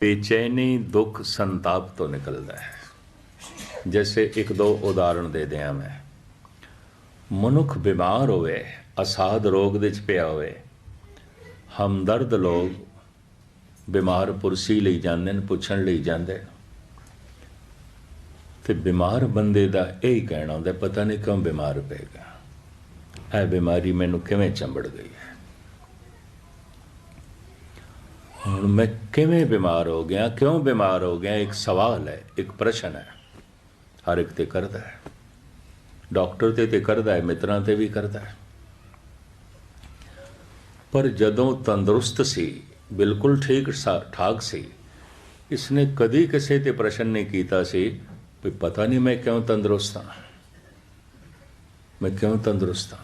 बेचैनी दुख संताप तो निकलता है। जैसे एक दो उदाहरण दे दिया मैं। मनुख बीमार होवे, असाध रोग दे च पिया होवे, हमदर्द लोग बीमार पुरसी लई जांदे ने, पुछण लई जांदे ते बीमार बंदे दा यही कहना होंदा, पता नहीं क्यों बीमार पै गया, ऐ बीमारी मैनू किवें चंबड़ गई है, हुण मैं किवें बीमार हो गया, क्यों बीमार हो गया। एक सवाल है, एक प्रश्न है, हर एक ते करदा है। डॉक्टर ते करदा है, मित्रां ते भी करदा है। पर जदों तंदुरुस्त सी, बिल्कुल ठीक ठाक सी, इसने कदी किसी ते प्रश्न नहीं कीता सी भी पता नहीं मैं क्यों तंदुरुस्त हाँ, मैं क्यों तंदुरुस्त हाँ।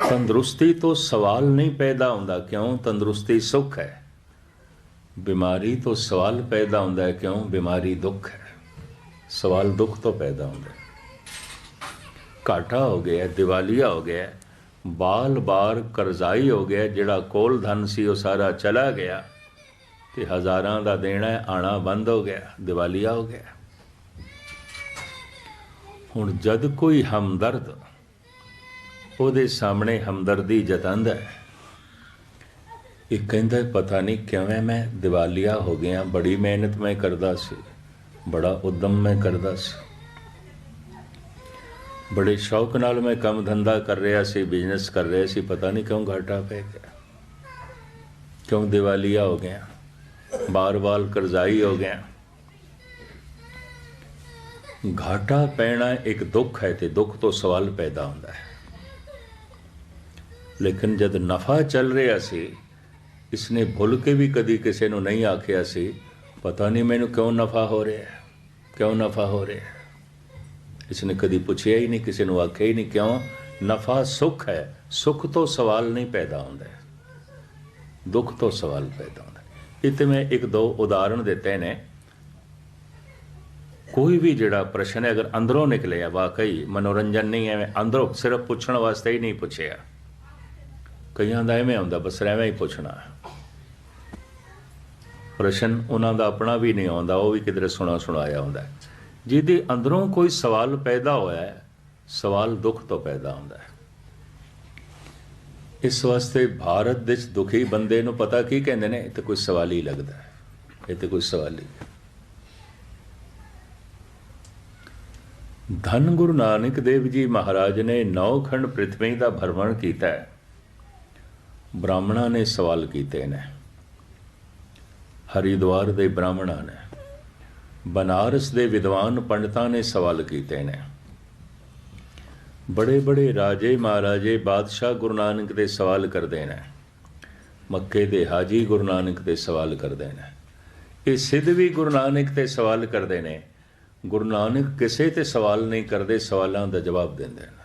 तंदुरुस्ती तो सवाल नहीं पैदा होंदा क्यों तंदुरुस्ती सुख है, बीमारी तो सवाल पैदा होंदा है क्यों बीमारी दुख है। सवाल दुख तो पैदा होंदा है। घाटा हो गया, दिवालिया हो गया, बाल बार करजाई हो गया, जिहड़ा कोल धन सी वो सारा चला गया ते हज़ारां दा देना है, आना बंद हो गया, दिवालिया हो गया। हुण जद कोई हमदर्द ਉਹਦੇ सामने हमदर्दी जतांदा है, एक कहंदा पता नहीं किवें मैं दिवालिया हो गया, बड़ी मेहनत मैं करदा सी, बड़ा उद्यम मैं करदा सी, बड़े शौक नाल मैं काम धंधा कर रहा सी, बिजनेस कर रहा सी, पता नहीं क्यों घाटा पै गया, क्यों दिवालिया हो गया, बार बार करजाई हो गया। घाटा पैना एक दुख है ते दुख तो सवाल पैदा होंदा है। लेकिन जब नफ़ा चल रहा सी, इसने भुल के भी कदी किसी को नहीं आखिया सी पता नहीं मैनू क्यों नफ़ा हो रहा है, क्यों नफ़ा हो रहा है। इसने कदी पूछया ही नहीं, किसी को आख्या ही नहीं क्यों। नफ़ा सुख है, सुख तो सवाल नहीं पैदा होंदा है, दुख तो सवाल पैदा होंदा है। इत्ते मैं एक दो उदाहरण देते ने। कोई भी जिहड़ा प्रश्न है अगर अंदरों निकले, वाकई मनोरंजन नहीं है, अंदरों सिर्फ पूछण वास्ते ही नहीं पूछया। कईयां दा इवें आउंदा बस एवें ही पुछना, प्रश्न उन्हां दा अपना भी नहीं आउंदा, वो भी किधरे सुना सुनाया आउंदा है। जिहदे अंदरों कोई सवाल पैदा होया है, सवाल दुख तो पैदा होंदा है। इस वास्ते भारत दे दुखी बंदे नूं पता की कहंदे ने, इह ते कोई सवाल ही लगदा है, इह ते कोई सवाल ही। धन गुरु नानक देव जी महाराज ने 9 खंड पृथ्वी का भ्रमण किया है। ब्राह्मणों ने सवाल किए ने, हरिद्वार के ब्राह्मणों ने, बनारस के विद्वान पंडितां ने सवाल किए ने, बड़े बड़े राजे महाराजे बादशाह गुरु नानक दे सवाल करते हैं, मक्के दे हाजी गुरु नानक दे सवाल करते हैं, ये सिद्ध भी गुरु नानक ते सवाल करते हैं। गुरु नानक किसी ते सवाल नहीं करते, सवालों का जवाब देंदे हैं।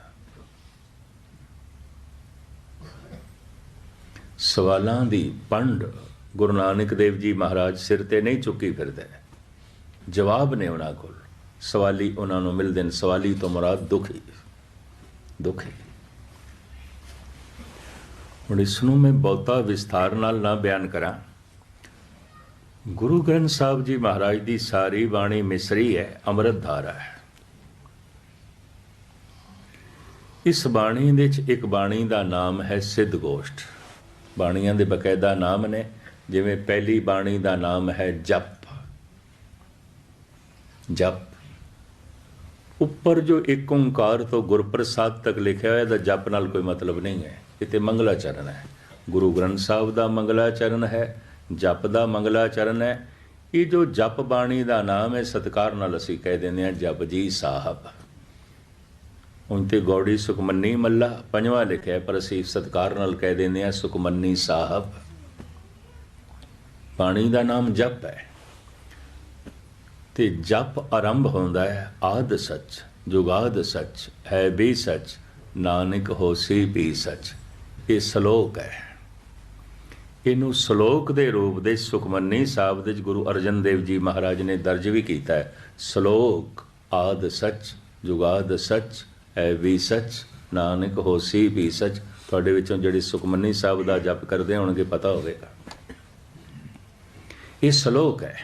सवालों की पंड गुरु नानक देव जी महाराज सिर ते नहीं चुकी फिरदे, जवाब ने उन्होंने कोल, सवाली उन्होंने मिलते हैं। सवाली तो मुराद दुखी, दुखी। हुण इसनूं मैं बहुता विस्तार नाल ना बयान करा। गुरु ग्रंथ साहब जी महाराज की सारी बाणी मिसरी है, अमृत धारा है। इस बाणी दे च एक बाणी का नाम है सिद्ध गोष्ठ। बाणियां दे बकायदा नाम ने, जिवें पहली बाणी का नाम है जप। जप उपर जो एक ओंकार तो गुरप्रसाद तक लिखा हुआ है, जप नाल कोई मतलब नहीं है। इत्थे मंगलाचरण है, गुरु ग्रंथ साहब का मंगलाचरण है, जप का मंगलाचरण है। ये जो जप बाणी का नाम है, सत्कार नाल असीं कह देंदे हैं जप जी साहब। उनते गौड़ी सुखमनी मल्ला पंजवा लिखा है, पर असीं सत्कार नाल कह देंदे हैं सुखमनी साहब। बाणी का नाम जप है ते जप आरंभ होंदा है आद सच जुगाद सच है भी सच नानक होसी भी सच। ये श्लोक है, इनू श्लोक के रूप दे सुखमनी साहब दे गुरु अर्जन देव जी महाराज ने दर्ज भी किया है। श्लोक आद सच जुगाद सच है भी सच नानक होसी भी सच। तुहाडे विचों जिहड़े सुखमनी साहब का जप करते होणगे पता होवेगा। ਇਹ ਸਲੋਕ ਹੈ।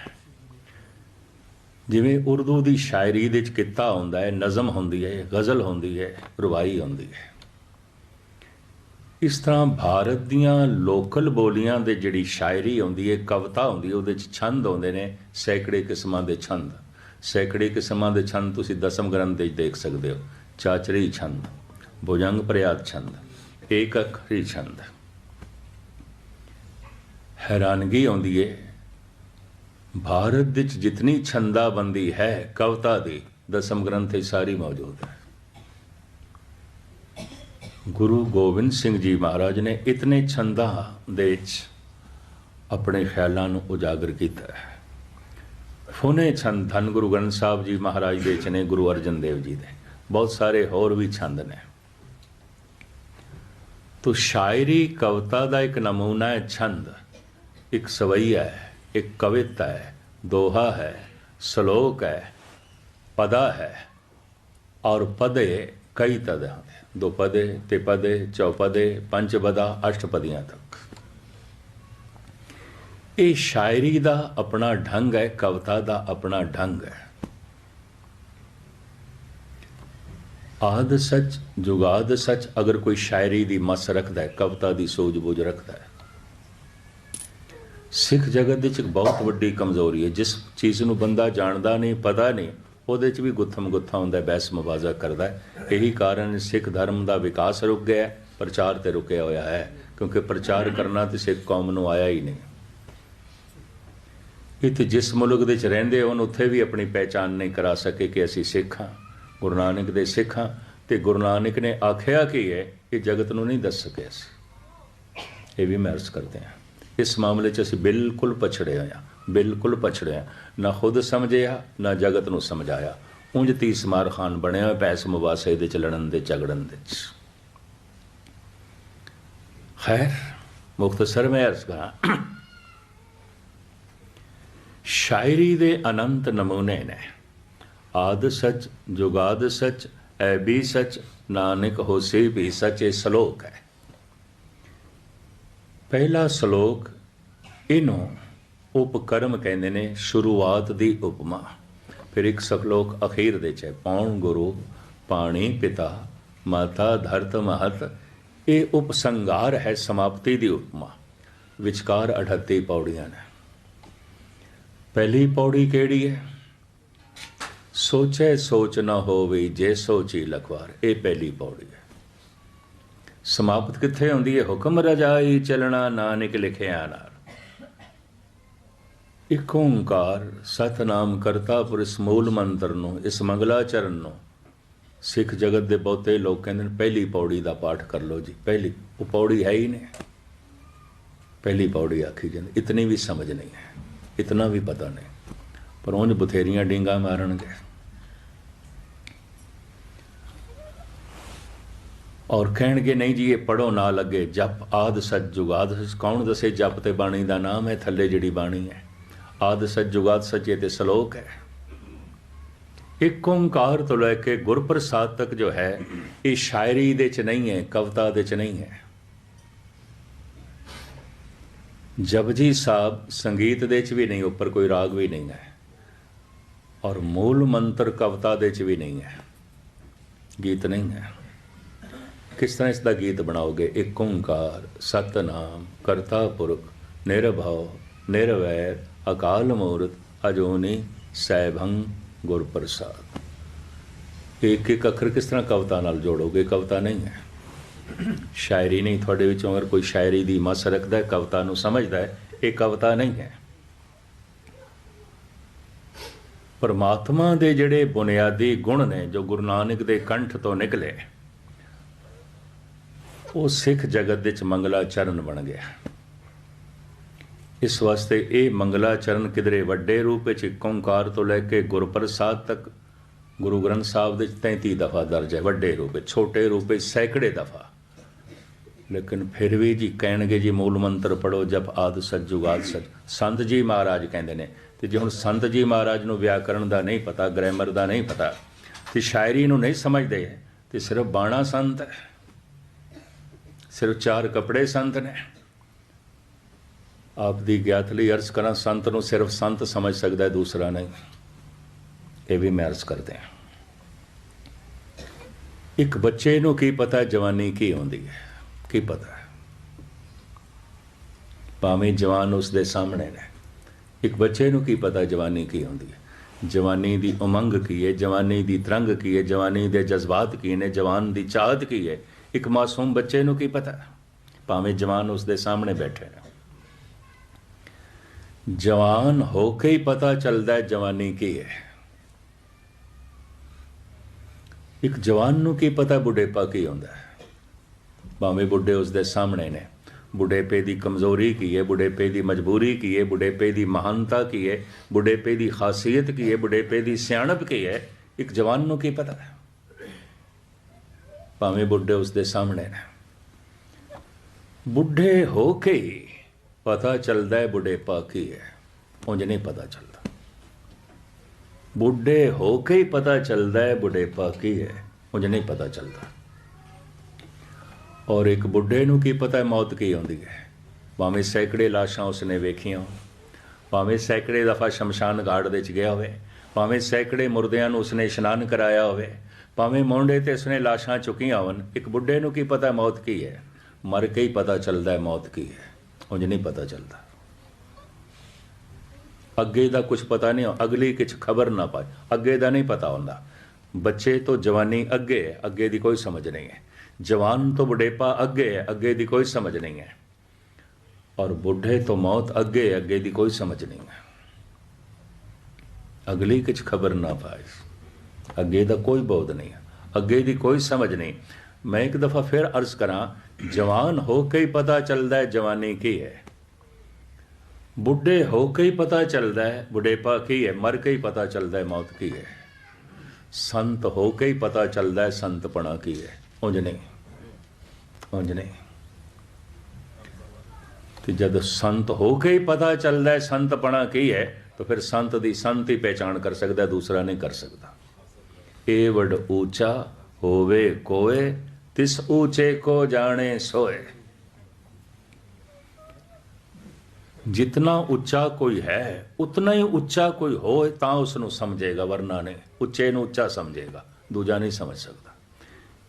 ਜਿਵੇਂ ਉਰਦੂ ਦੀ ਸ਼ਾਇਰੀ ਦੇ 'ਚ ਕਿੱਤਾ ਹੁੰਦਾ ਹੈ, ਨਜ਼ਮ ਹੁੰਦੀ ਹੈ, ਗਜ਼ਲ ਹੁੰਦੀ ਹੈ, ਰਵਾਈ ਹੁੰਦੀ ਹੈ, ਇਸ ਤਰ੍ਹਾਂ ਭਾਰਤ ਦੀਆਂ ਲੋਕਲ ਬੋਲੀਆਂ ਦੇ ਜਿਹੜੀ ਸ਼ਾਇਰੀ ਹੁੰਦੀ ਹੈ, ਕਵਿਤਾ ਹੁੰਦੀ ਹੈ, ਉਹਦੇ 'ਚ ਛੰਦ ਆਉਂਦੇ ਨੇ, ਸੈਂਕੜੇ ਕਿਸਮਾਂ ਦੇ ਛੰਦ। ਸੈਂਕੜੇ ਕਿਸਮਾਂ ਦੇ ਛੰਦ ਤੁਸੀਂ ਦਸਮ ਗ੍ਰੰਥ ਦੇ ਦੇਖ ਸਕਦੇ ਹੋ। ਚਾਚਰੀ ਛੰਦ, ਭੁਜੰਗ ਪ੍ਰਿਆਤ ਛੰਦ, ਏਕ ਅੱਖਰੀ ਛੰਦ। हैरानगी आउंदी है, भारत विच जितनी छंदाबंदी है कविता दी दसम ग्रंथ सारी मौजूद है। गुरु गोबिंद सिंह जी महाराज ने इतने छंदा दे अपने ख्यालों को उजागर किया है। फुने छंद धन गुरु ग्रंथ साहब जी महाराज दे ने, गुरु अर्जन देव जी दे बहुत सारे होर भी छंद ने। तो शायरी कविता का एक नमूना है छंद। एक सवैया है, एक कविता है, दोहा है, श्लोक है, पदा है, और पदे कई तरह हैं, दो पदे, तिपदे, चौपदे, पंचपदा, अष्टपदियां तक। ये शायरी का अपना ढंग है, कविता का अपना ढंग है। आद सच जुगाद सच अगर कोई शायरी की मस रखता है, कविता की सूझबूझ रखता है। सिख जगत एक बहुत वड्डी कमजोरी है, जिस चीज़ को बंदा जानता नहीं, पता नहीं, ਉਹਦੇ 'ਚ भी गुत्थम गुत्था ਹੁੰਦਾ, बहस मुबाजा करता है। यही कारण सिख धर्म का विकास रुक गया, प्रचार तो रुकया होया है, क्योंकि प्रचार करना तो सिख कौम को आया ही नहीं। इत्थे जिस मुल्क दे च रहिंदे होण उत्थे भी अपनी पहचान नहीं करा सके कि असीं सिख हाँ, गुरु नानक दे सिख हाँ। ते गुरु नानक ने आख्या कि है ये जगत नूं नहीं दस सके। असीं ये भी मैं अर्ज करते हैं, इस मामले च असीं बिल्कुल पछड़े हुए हैं, बिल्कुल पछड़े हैं। ना खुद समझिया ना जगत नूं समझाया। उंज तीस मार खान बने हुए पैस मुबासे दे च लड़न दे झगड़न दे। खैर मुख्तसर में अर्ज करा, शायरी दे अनंत नमूने ने। आद सच जुगाद सच ऐ भी सच नानक होसी भी सच। ये श्लोक है। पहला श्लोक इनू उपकर्म कहते ने, शुरुआत दी उपमा। फिर एक श्लोक अखीर दे च पौण गुरु पाणी पिता माता धरत महत। ये उपसंगार है, समाप्ति दी उपमा। विचकार 38 पौड़ियां ने। पहली पौड़ी केड़ी है? सोचे सोच न होवे जे सोची लखवार। ये पहली पौड़ी है। समाप्त कित्थे होंदी है? हुक्म रजाई चलना नानक लिखिया नार। एक ओंकार सतनाम करता पुर इस मूल मंत्र नूं, इस मंगलाचरण नूं सिख जगत के बहुते लोग कहते हैं पहली पौड़ी का पाठ कर लो जी। पहली वो पौड़ी है ही नहीं, पहली पौड़ी आखी जाती। इतनी भी समझ नहीं है, इतना भी पता नहीं, पर उंज बथेरियां डींगा मारनगे। और कहेंगे नहीं जी ये पढ़ो ना लगे। जप आद सच जुगाद सच। कौन दसे जप ते बाणी का नाम है? थले जिहड़ी बाणी है आद सच जुगाद सच, ये ते श्लोक है। एक ओंकार तो लैके गुरप्रसाद तक जो है ये शायरी दे च नहीं है, कविता दे च नहीं है। जपजी साहब संगीत दे च भी नहीं, ऊपर कोई राग भी नहीं है, और मूल मंत्र कविता दे च भी नहीं है, गीत नहीं है। किस तरह इसका गीत बनाओगे? एक ओंकार सतनाम करता पुरख निरभव निरवैर अकाल मूर्त अजोनी सैभंग गुर प्रसाद। एक एक अखर किस तरह कविता नाल जोड़ोगे? कविता नहीं है, शायरी नहीं। थोड़े विचों अगर कोई शायरी दी मस रखता है, कविता नूं समझदा है, ये कविता नहीं है। परमात्मा दे जिहड़े बुनियादी गुण ने जो गुरु नानक दे कंठ तो निकले, वो सिख जगत विच मंगलाचरण बन गया। इस वास्ते ये मंगलाचरण किधरे वड्डे रूप में एक ओंकार तो लैके गुरप्रसाद तक गुरु ग्रंथ साहब दे 33 दफ़ा दर्ज है वड्डे रूप, छोटे रूप सैकड़े दफ़ा। लेकिन फिर भी जी कहणगे जी मूल मंत्र पढ़ो जप आद सच जुगाद सच। संत जी महाराज कहते हैं, तो जो हुण संत जी महाराज नूं व्याकरण का नहीं पता, ग्रैमर का नहीं पता, तो शायरी नूं नहीं समझते, तो सिर्फ बाणा संत है, सिर्फ 4 कपड़े संत ने। आप दी ज्ञात ਲਈ अर्ज करा, संत ਨੂੰ सिर्फ संत समझ सकता है, दूसरा नहीं। ये भी मैं अर्ज करते हैं। एक बच्चे ਨੂੰ ਕੀ ਪਤਾ जवानी की आउंदी है, की पता है, भावें जवान उसके सामने ने। एक बच्चे ਨੂੰ ਕੀ पता जवानी की आउंदी है, जवानी की उमंग की है, जवानी की तरंग की है, जवानी के जज्बात की ने, जवान की चाहत की है। एक मासूम बच्चे ਨੂੰ ਕੀ पता, भावें जवान उसके सामने बैठे ने। जवान होके ही पता चलता है जवानी की है। एक जवान ਨੂੰ ਕੀ पता बुढ़ेपा की होंदा है, भावें बुढ़े उसके सामने ने। बुढ़ेपे की कमज़ोरी की है, बुढ़ेपे की मजबूरी की है, बुढ़ेपे की महानता की है, बुढ़ेपे की खासियत की है, बुढ़ेपे की सियाणप की है। एक जवान ਨੂੰ ਕੀ पता है, भावें बुढ़े उसके सामने ने। बुढ़े हो के ही पता चलता है बुढ़ेपा की है, उंज नहीं पता चलता। बुढ़े हो के ही पता चलता है बुढ़ेपा की है, उंज नहीं पता चलता। और एक बुढ़े ਨੂੰ ਕੀ पता है मौत की आउंदी है, भावें सैकड़े लाशां उसने वेखियां, भावें सैकड़े दफ़ा शमशान घाट दे च गया होवे, भावें सैकड़े मुर्दियां ਨੂੰ उसने इशनान कराया होवे, भावें मोंडे ते उसने लाशां चुकियां होवन। एक बुढ़े ਨੂੰ ਕੀ पता मौत की है, मर के ही पता चलता है मौत की है, उंज नहीं पता चलता। अगे का कुछ पता नहीं, अगली कुछ खबर ना पाए, अगे का नहीं पता होंदा। बच्चे तो जवानी अगे है, अगे की कोई समझ नहीं है। जवान तो बुढ़ेपा अगे है, अगे की कोई समझ नहीं है। और बुढ़े तो मौत अगे है, अगे की कोई समझ नहीं है। अगली कुछ खबर ना पाए, अगे का कोई बोध नहीं है, अगे की कोई समझ नहीं। मैं एक दफ़ा फिर अर्ज करा, जवान हो के ही पता चलता है जवानी की है, बुढ़े हो के ही पता चलता है बुढ़ेपा की है, मर के ही पता चलता है मौत की है। संत हो के ही पता चलता है संतपना की है, उंज नहीं, उंज नहीं। कि जब संत हो के ही पता चलता है संतपना की है, तो फिर संत दी संत ही पहचान कर सकता है, दूसरा नहीं कर सकता। एवड ऊंचा होवे कोय, तिस ऊंचे को जाने सोए। जितना उच्चा कोई है उतना ही उच्चा कोई हो तां उसनू समझेगा, वरना नहीं। उच्चे नू उच्चा समझेगा, दूजा नहीं समझ सकता।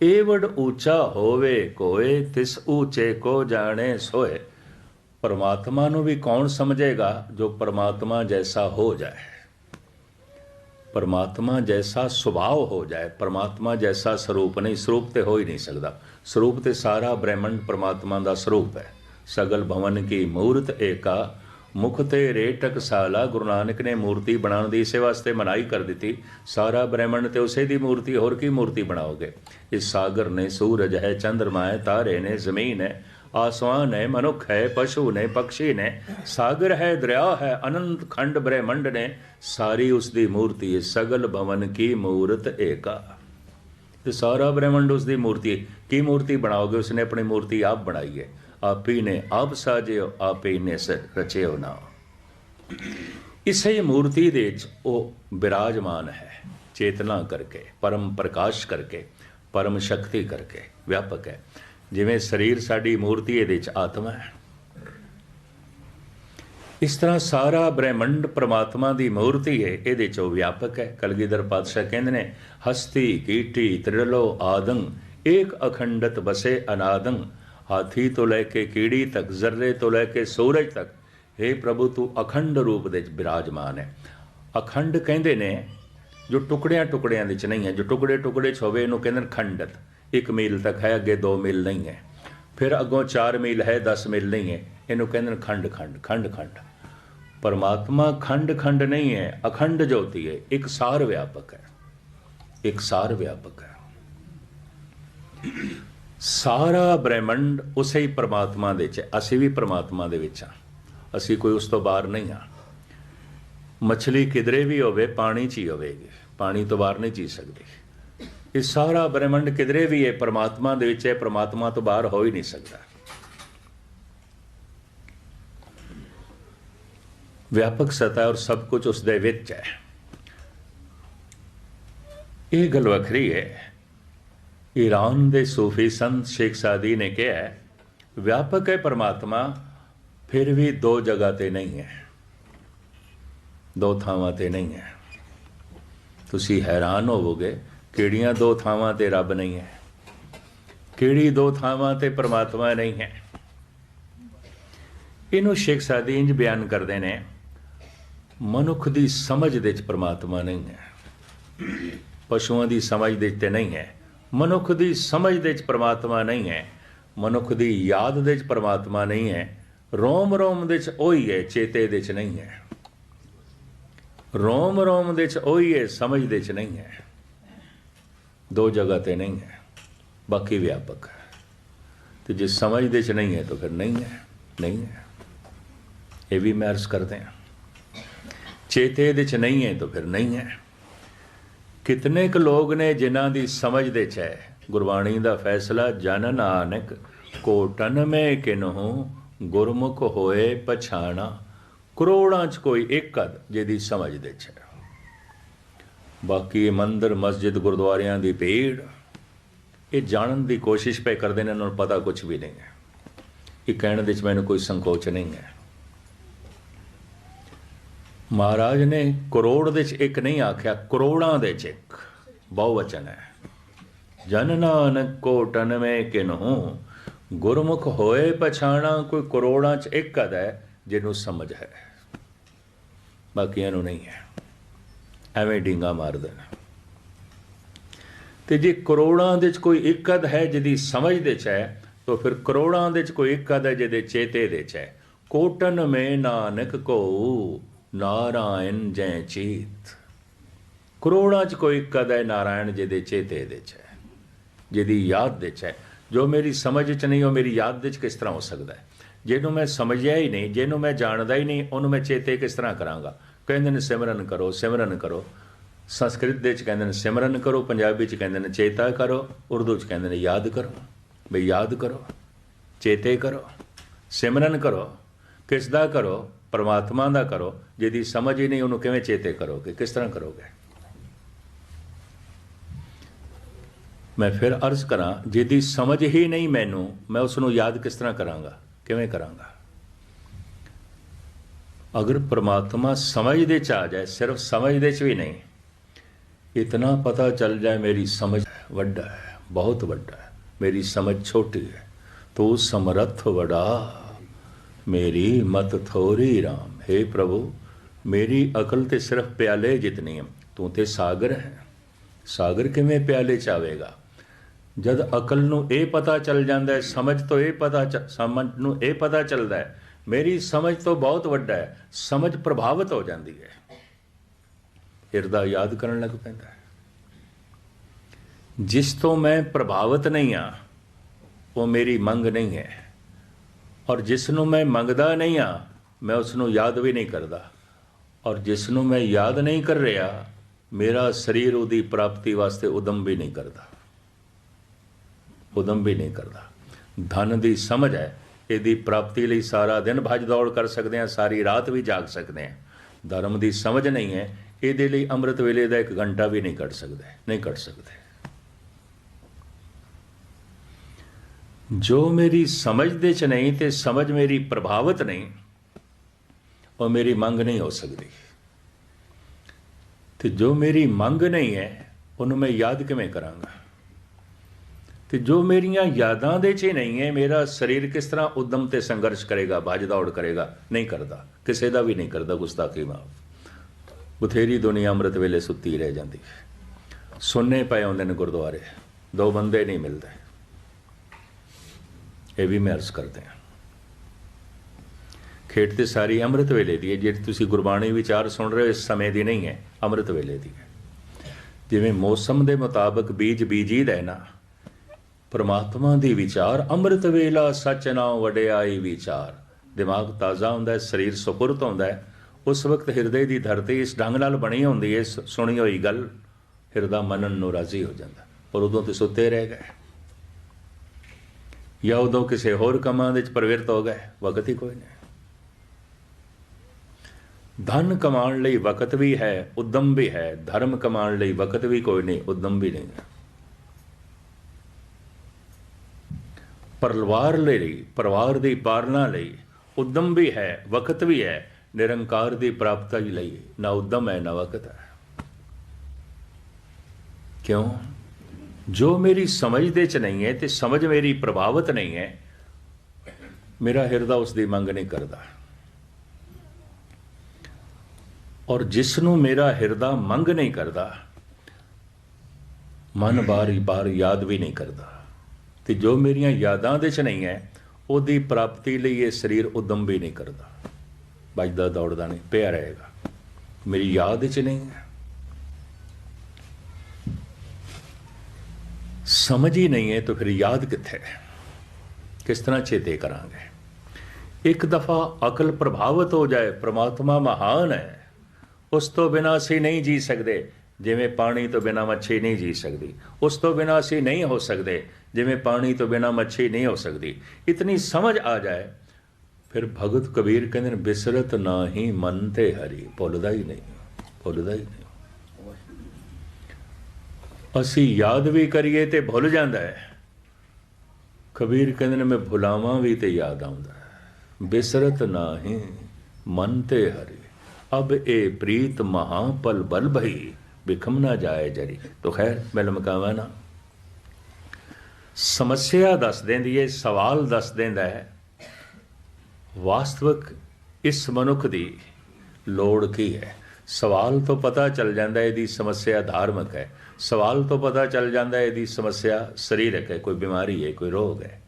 एवड ऊंचा होवे कोय, तिस ऊंचे को जाने सोए। परमात्मा नू भी कौन समझेगा, जो परमात्मा जैसा हो जाए, परमात्मा जैसा स्वभाव हो जाए। परमात्मा जैसा स्वरूप नहीं, स्वरूप तो हो ही नहीं सकता। स्वरूप तो सारा ब्रह्मंड परमात्मा का स्वरूप है। सगल भवन की मूर्त एका, मुख ते रेटक साला। गुरु नानक ने मूर्ति बनाने की इस वास्ते मनाही कर दी। सारा ब्रह्मंड तो उसे दी मूर्ति, होर की मूर्ति बनाओगे। इस सागर ने सूरज है, चंद्रमा है, तारे ने, जमीन है, आसमान है, मनुख है, पशु ने, पक्षी ने, सागर है, दरिया है, अनंत खंड ब्रह्मंड ने, सारी उसकी मूर्ति है। सगल भवन की मूर्त एका। तो सारा ब्रह्मंड उसकी मूर्ति की मूर्ति बनाओगे। उसने अपनी मूर्ति आप बनाई है, आप ही ने आप साजियो, आप ही ने रचियो ना। इसे मूर्ति दे वो विराजमान है, चेतना करके, परम प्रकाश करके, परम शक्ति करके व्यापक है। जिवें शरीर साड़ी मूर्ति ये आत्मा है, इस तरह सारा ब्रह्मंड परमात्मा की मूर्ति है, ये व्यापक है। कलगीधर पातशाह कहते ने, हस्ती कीटी त्रिलो आदंग, एक अखंडत बसे अनादंग। हाथी तो लैके कीड़ी तक, जर्रे तो लैके सूरज तक, हे प्रभु तू अखंड रूप दे विराजमान है। अखंड कहते ने जो टुकड़ियां टुकड़ियां विच नहीं है, जो टुकड़े टुकड़े च होवे इहनूं कहंदे खंडत। 1 मील तक है, अगे 2 मील नहीं है, फिर अगों 4 मील है, 10 मील नहीं है, इहनूं कहंदे खंड खंड खंड खंड। परमात्मा खंड खंड नहीं है, अखंड ज्योति है, एक सार व्यापक है, एक सार व्यापक है। सारा ब्रह्मंड उसे ही परमात्मा दे च, असीं भी परमात्मा दे विच हां, असीं कोई उस तो बाहर नहीं हां। मछली किधरे भी होवे पानी च ही होवेगी, पानी तो बाहर नहीं जी सकती। ये सारा ब्रह्मंड किधरे भी है, परमात्मा दे विच है, परमात्मा तो बाहर हो ही नहीं सकता। व्यापक सतह और सब कुछ उस दे विच है। ये गल वखरी है। ईरान दे सूफी संत शेख सादी ने कहा है, व्यापक है परमात्मा, फिर भी दो जगह ते नहीं है, दो थावां ते नहीं है। तुसी हैरान होवोगे किहड़ियां दो थावां ते रब नहीं है, किहड़ी दो थावां ते परमात्मा नहीं है। इनू शेख सादी इंज बयान करते हैं, मनुख की समझ दे च परमात्मा नहीं है, पशुओं की समझ दे च नहीं है, मनुख की समझ दे च परमात्मा नहीं है, मनुख की याद दे च परमात्मा नहीं है, रोम रोम दे च ओही है, चेते दे च नहीं है, रोम रोम दे च ओही है, समझ दे च नहीं है। दो जगह ते नहीं है, बाकी व्यापक है। तो जिस समझ दे च नहीं है तो फिर नहीं है, नहीं है। ये भी मैं अर्ज करते हैं, चेते दे च नहीं है तो फिर नहीं है। कितने क लोग ने जिन्हां दी समझ दे च है, गुरबाणी दा फैसला जन नानक कोटन में किन्हू गुरमुख होए पछाणा, करोड़ां च कोई एक अध जिहदी समझ दे च है। बाकी मंदिर मस्जिद गुरुद्वारियां दी भीड़ ये जानन दी कोशिश पे करते हैं, उन्होंने पता कुछ भी नहीं है। ये कहने दे च मैनूं कोई संकोच नहीं है। महाराज ने करोड़ दे च एक नहीं आख्या, करोड़ां दे च एक बहुवचन है। जन नानक कोटन में किन्हू गुरमुख होए पछाणा, कोई करोड़ां च एक अध है जिन्हों समझ है, बाकियां नूं नहीं है। एवें डींगा मार देना। तो जे करोड़ां दे च कोई एक अध है जिहदी समझ दे च है, तो फिर करोड़ां दे च कोई एक अध है जिहदे चेते दे च है। कोटन में नानक को नारायण जै चीत, करोड़ां च कोई एक अध है नारायण जिहदे चेते दे च है, जिहदी याद दे च है। जो मेरी समझ च नहीं, वो मेरी याद दे च किस तरह हो सकता है? जिन्हों मैं समझिया ही नहीं, जिन्हों मैं जानता ही नहीं, उन्होंने मैं चेते किस तरह करांगा? कहते हैं सिमरन करो, सिमरन करो। संस्कृत दे च कहते हैं सिमरन करो, पंजाबी च कहते हैं चेता करो, उर्दू च कहते हैं याद करो। बई याद करो, चेते करो, सिमरन करो। किस दा करो? परमात्मा दा करो। जिहदी समझ ही नहीं, उन्होंने किवें चेते करोगे? किस तरह करोगे? मैं फिर अर्ज करा, जिहदी समझ ही नहीं मैनू, मैं उसनों याद किस तरह करांगा, किवें करांगा? अगर परमात्मा समझ दे च आ जाए, सिर्फ समझ दे च भी नहीं, इतना पता चल जाए मेरी समझ वड्डा है, बहुत वड्डा है, मेरी समझ छोटी है, तो समर्थ वड़ा मेरी मत थोरी राम। हे प्रभु, मेरी अकल ते सिर्फ प्याले जितनी है, तू ते सागर है। सागर किवें प्याले च आवेगा? जद अकल नूं ये पता चल जाता है, समझ तो ये पता समझ नूं ये पता चलता है मेरी समझ तो बहुत वड्डा है, समझ प्रभावित हो जाती है, हिरदा याद करन लग पैंदा है। जिस तो मैं प्रभावित नहीं हाँ, वो मेरी मंग नहीं है, और जिसनों मैं मंगदा नहीं हाँ, मैं उसनों याद भी नहीं करता, और जिसनों मैं याद नहीं कर रहा, मेरा शरीर उहदी प्राप्ति वास्ते उदम भी नहीं करता, उदम भी नहीं करता। धन की समझ है, यदि प्राप्ति लिए सारा दिन भज दौड़ कर सकते हैं, सारी रात भी जाग सकते हैं। धर्म की समझ नहीं है, ये लिए अमृत वेले का 1 घंटा भी नहीं कट सकते, नहीं कट सकते। जो मेरी समझ दे च नहीं, तो समझ मेरी प्रभावित नहीं, और मेरी मंग नहीं हो सकती। तो जो मेरी मंग नहीं है, उन्होंने मैं याद किवें करांगा? तो जो मेरिया यादां दे च नहीं है, मेरा शरीर किस तरह उद्यम ते संघर्ष करेगा, भज दौड़ करेगा? नहीं करता, किसी का भी नहीं करता। गुस्ताखी माफ। बथेरी दुनिया अमृत वेले सुती रह जाती है, सुनने पे आउंदे ने गुरुद्वारे, 2 बंदे नहीं मिलते। ये भी मैं अर्ज करते हैं, खेड तो सारी अमृत वेले की है। जी तुसीं गुरबाणी विचार सुन रहे हो, इस समय की नहीं है, अमृत वेले की है। जिवें मौसम के मुताबिक बीज बीजी दा ना, परमात्मा दी विचार अमृत वेला सच नाम वडियाई विचार। दिमाग ताज़ा होंदा है, शरीर सुपुरत होंदा है, उस वक्त हिरदे की धरती इस ढंग नाल बनी होंदी है, सुनी हुई गल हिरदा मनन नूं राजी हो जाता, और उदों तो सुते रह गए, या उदों किसी होर कामां दे प्रवृत्त हो गए, वक्त ही कोई नहीं। धन कमाण लई वक्त भी है, उद्यम भी है, धर्म कमाण लई वक्त भी कोई नहीं, उद्यम भी नहीं है। परिवार लई, परिवार की पालना लई उद्यम भी है, वक्त भी है, निरंकार की प्राप्ति ਲਈ ना उद्यम है ना वक्त है। क्यों? जो मेरी समझ दे च नहीं है, तो समझ मेरी प्रभावित नहीं है, मेरा हिरदा उसकी मंग नहीं करता। और जिसनों मेरा हिरदा मंग नहीं करता, मन बार बार याद भी नहीं करता, तो जो मेरियां यादां दे च नहीं है, ਉਹਦੀ प्राप्ति ਲਈ ये शरीर उद्यम भी नहीं करता, भजदा दौड़दा नहीं पिया रहेगा, मेरी याद च नहीं है। समझ ही नहीं है तो फिर याद कित्थे, किस तरह चेते करांगे। एक दफ़ा अकल प्रभावित हो जाए, परमात्मा महान है, उस तो बिना असी नहीं जी सकते, जिमें पानी तो बिना मच्छी नहीं जी सकती, उस तो बिना असी नहीं हो सकते, जिमें पानी तो बिना मच्छी नहीं हो सकती। इतनी समझ आ जाए, फिर भगत कबीर कहते बिसरत ना ही मन ते हरी, भुलदा ही नहीं, भुलदा ही नहीं। असी याद भी करिए तो भुल जाता है। कबीर कहते ने मैं भुलावां भी तो याद आउंदा है। बिसरत ना ही मन ते हरी, अब ए प्रीत महापल बल भई, बिखम ना जाए जरी। तो खैर मैं लमकावा ना, समस्या दस देंदी है, सवाल दस देंदा है वास्तविक इस मनुख की लोड़ की है। सवाल तो पता चल जाता है यदि समस्या धार्मिक है, सवाल तो पता चल जाता है यदि समस्या शरीरक है, कोई बीमारी है, कोई रोग है।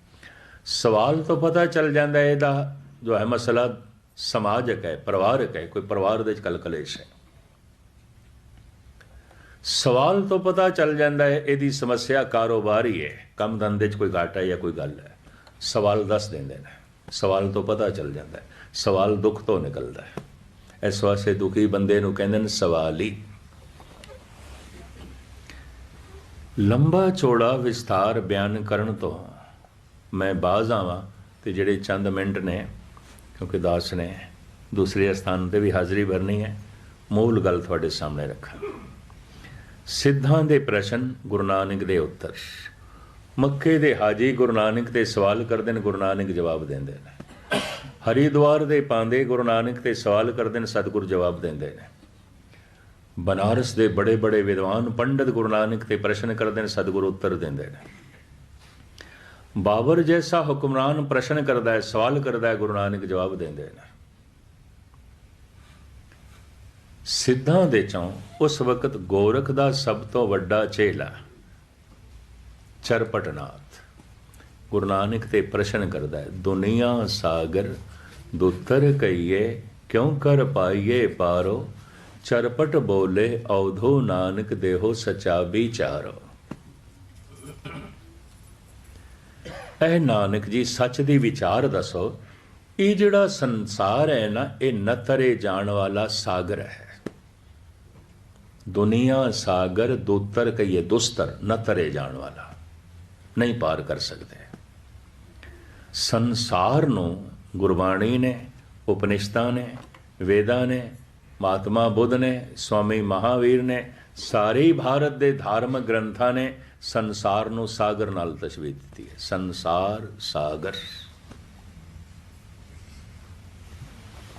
सवाल तो पता चल जाता है यदा जो है मसला समाजक है, परिवारक है, कोई परिवार दे कल कलेश है। सवाल तो पता चल जाता है यदि समस्या कारोबारी है, कम धंधे च कोई घाटा है या कोई गल है, सवाल दस देंदे ने। सवाल तो पता चल जाता है, सवाल दुख तो निकलता है। इस वास्ते दुखी बंदे नूं कहंदे ने सवाली। लंबा चौड़ा विस्तार बयान करन तो मैं बाज आवां ते जिहड़े चंद मिनट ने, क्योंकि दास ने दूसरे स्थान पर भी हाज़री भरनी है, मूल गल तुहाडे सामने रखा। सिद्धां दे प्रश्न, गुरु नानक दे उत्तर। मक्के दे हाजी गुरु नानक ते सवाल करदे ने, गुरु नानक जवाब देंदे ने। हरिद्वार दे पांदे गुरु नानक ते सवाल करदे ने, सतगुरु जवाब देंदे ने। बनारस दे बड़े बड़े विद्वान पंडित गुरु नानक ते प्रश्न करदे ने, सतगुरु उत्तर देंदे ने। बाबर जैसा हुक्मरान प्रश्न करदा है, सवाल करदा है, गुरु नानक जवाब देंदे ने। सिद्धां दे चों उस वक्त गोरख दा सब तो वड्डा चेला चरपटनाथ गुरु नानक ते प्रश्न करदा है, दुनिया सागर दुतर कहिए क्यों कर पाइए पारो, चरपट बोले अवधो नानक देहो सचा विचारो। ऐ नानक जी सच दी विचार दसो, ये जिहड़ा संसार है ना, ये न तरे जाण वाला सागर है। दुनिया सागर दुतर कहिए, दुस्तर न तरे जाण वाला, नहीं पार कर सकते। संसार नूं गुरबाणी ने, उपनिषदां ने, वेदां ने, महात्मा बुद्ध ने, स्वामी महावीर ने, सारे ही भारत के धार्मिक ग्रंथां ने संसार नूं सागर नाल तशबीह दी है। संसार सागर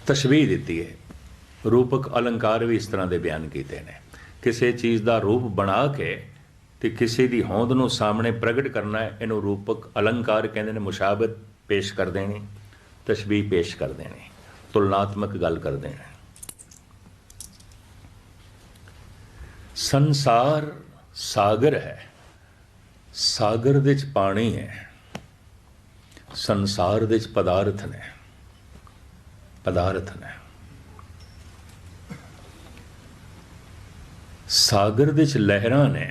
तशबीह दी है। रूपक अलंकार भी इस तरह के बयान किए हैं। किसी चीज़ का रूप बना के तो किसी की होंद नूं सामने प्रगट करना है, इनू रूपक अलंकार कहते हैं। मुशाबत पेश कर देनी, तशबीह पेश कर देनी, तुलनात्मक गल कर देना। संसार सागर है, सागर दे च पानी है, संसार दे च पदार्थ ने, पदार्थ ने। सागर दे च लहरां ने,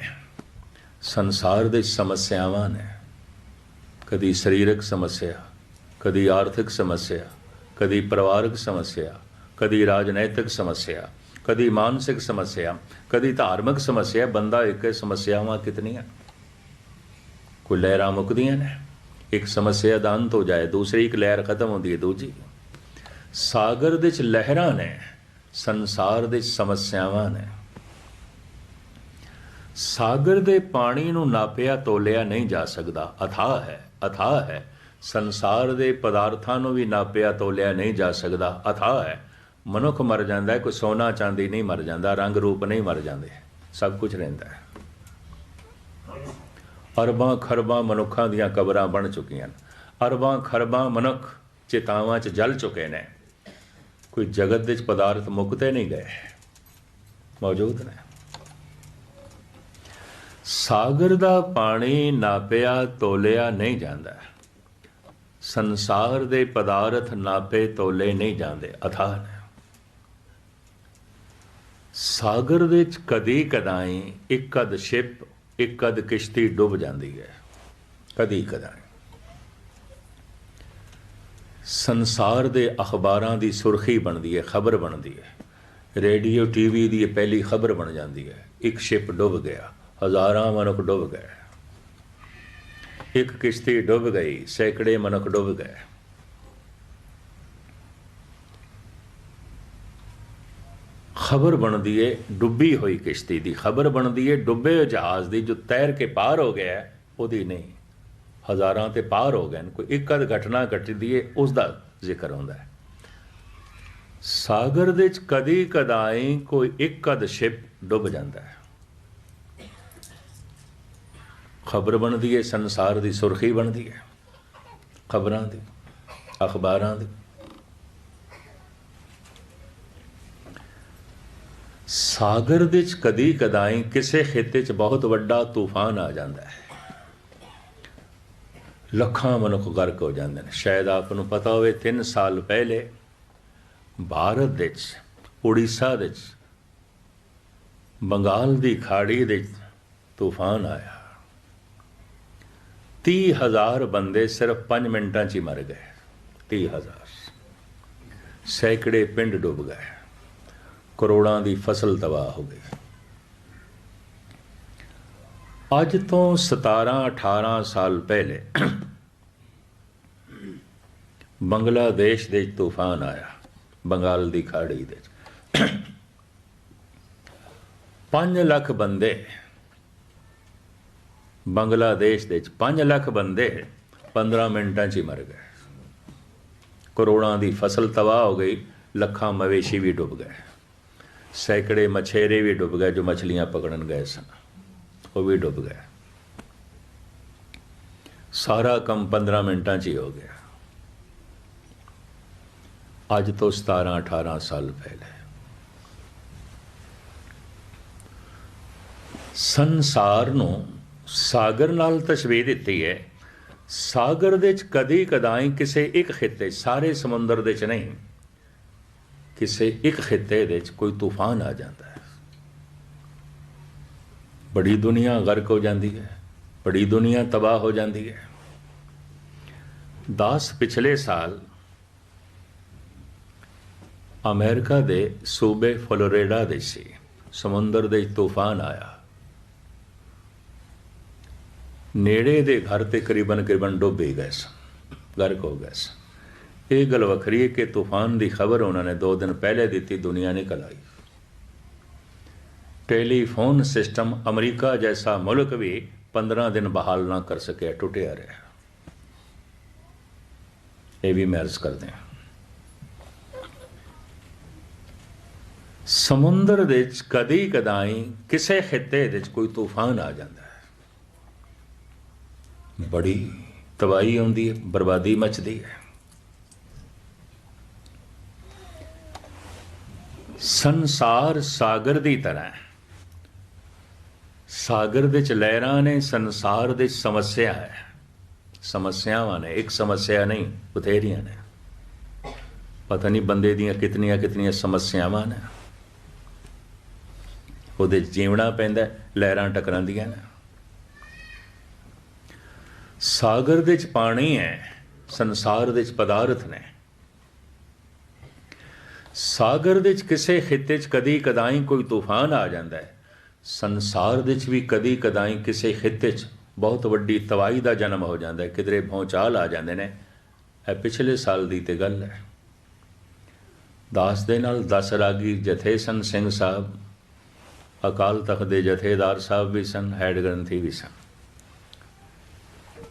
संसार दे समस्यावां ने। कदी शरीरक समस्या, कदी आर्थिक समस्या, कदी परिवारक समस्या, कदी राजनैतिक समस्या, कदी मानसिक समस्या, कदी धार्मिक समस्या। बंदा एक समस्यावां कितनियां, कोई लहरां मुकदियां ने। एक समस्या दा अंत हो जाए, दूसरी एक लहर खत्म होती है, दूजी। सागर दे च लहरां ने, संसार दे समस्यावां ने। सागर दे पानी नूं नापिया तोलिया नहीं जा सकता, अथाह है, अथाह है। संसार दे पदार्थां नूं भी नापिया तोलिया नहीं जा सकदा, अथाह है। मनुख मर जाता है, कोई सोना चांदी नहीं मर जाता, रंग रूप नहीं मर जाते, सब कुछ रहिंदा है। अरबां खरबां मनुखां दीयां कबरां बन चुकियां, अरबां खरबां मनुख चितावां च जल चुके ने, कोई जगत दे पदार्थ मुकते नहीं गए, मौजूद ने। सागर दा पानी नापिया तोलिया नहीं जाता, संसार दे पदार्थ नापे तोले नहीं जाते, अथाह ने। सागर दे कदी कदाई एक अध शिप एक अध किश्ती डुब जाती है, कदी कदाई। संसार दे अखबारां दी सुर्खी बनती है, खबर बनती है, रेडियो टीवी दी पहली खबर बन जाती है, एक शिप डुब गया, हज़ारां मनुख डुब गए, एक किश्ती डुब गई, सैकड़े मनुख डुब गए। खबर बनती है डुबी हुई किश्ती की, खबर बनती है डुबे जहाज़ की, जो तैर के पार हो गया है वही नहीं, हज़ारां ते पार हो गए। कोई एक अध घटना घटती है उसका जिक्र होता है। सागर दे कदी कदाई कोई एक अध शिप डुब जाता है, खबर बनती है, संसार की सुर्खी बनती है, खबरां दी, अखबारां दी। सागर दे कदी कदाई किसी खिते च बहुत वड्डा तूफान आ जाता है, लखां मनुख गर्क हो जाते हैं। शायद आपको पता हो, 3 साल पहले भारत दे उड़ीसा दे बंगाल की खाड़ी दे तूफान आया, 30,000 बंदे सिर्फ 5 मिनटां च ही मर गए, 30,000, सैकड़े पिंड डुब गए, करोड़ों की फसल तबाह हो गई। अज तो 17-18 साल पहले बंगलादेश दे तूफान आया, बंगाल की खाड़ी दे 5 लाख बंदे, बांग्लादेश दे 5 लाख बंदे 15 मिनटां च ही मर गए, करोड़ों की फसल तबाह हो गई, लखां मवेशी भी डुब गए, सैकड़े मछेरे भी डुब गए, जो मछलियां पकड़न गए सन वो भी डुब गए। सारा काम 15 मिनटां च ही हो गया। अज तो 17-18 साल पहले संसार नूं सागर नाल तस्वीर दिती है। सागर दे कदी कदाई किसी एक खिते, सारे समुंदर दे च नहीं, किसी एक खिते दे कोई तूफान आ जाता है, बड़ी दुनिया गर्क हो जाती है, बड़ी दुनिया तबाह हो जाती है। 10 पिछले साल अमेरिका दे सूबे फ्लोरिडा दे सी समुंदर दे तूफान आया, नेड़े दे घर ते करीबन डुब ही गए सन, गर्क हो गए सन। ये गल वखरी है कि तूफान की खबर उन्होंने 2 दिन पहले दी, दुनिया निकल आई। टेलीफोन सिस्टम अमेरिका जैसा मुल्क भी 15 दिन बहाल ना कर सके, टुटिया रहा। ये भी महर्ज कर दें। समुंदर दे कदी कदाई किसी खिते दे कोई तूफान आ जाता है, बड़ी तबाही आती है, बर्बादी मचती है। संसार सागर की तरह, सागर दे लहरां ने, संसार दे समस्या है, समस्यावां ने, एक समस्या नहीं बथेरियां ने, पता नहीं बंदे दियां कितनियां कितनियां समस्यावां ने, उहदे जीवना पैंदा, लहरां टकरांदियां ने। सागर दे पानी है, संसार दे पदार्थ ने। सागर दे किसी खिते कदी कदाई कोई तूफान आ जाता है, संसार दे भी कदी कदाई किसी खिते बहुत वड्डी तबाही का जन्म हो जाता है, किधरे भौचाल आ जाते हैं। यह पिछले साल की तो गल है। दास दे नाल 10 रागी जथे सन, सिंह साहब अकाल तख्त के जथेदार साहब भी सन, हैड ग्रंथी भी सन।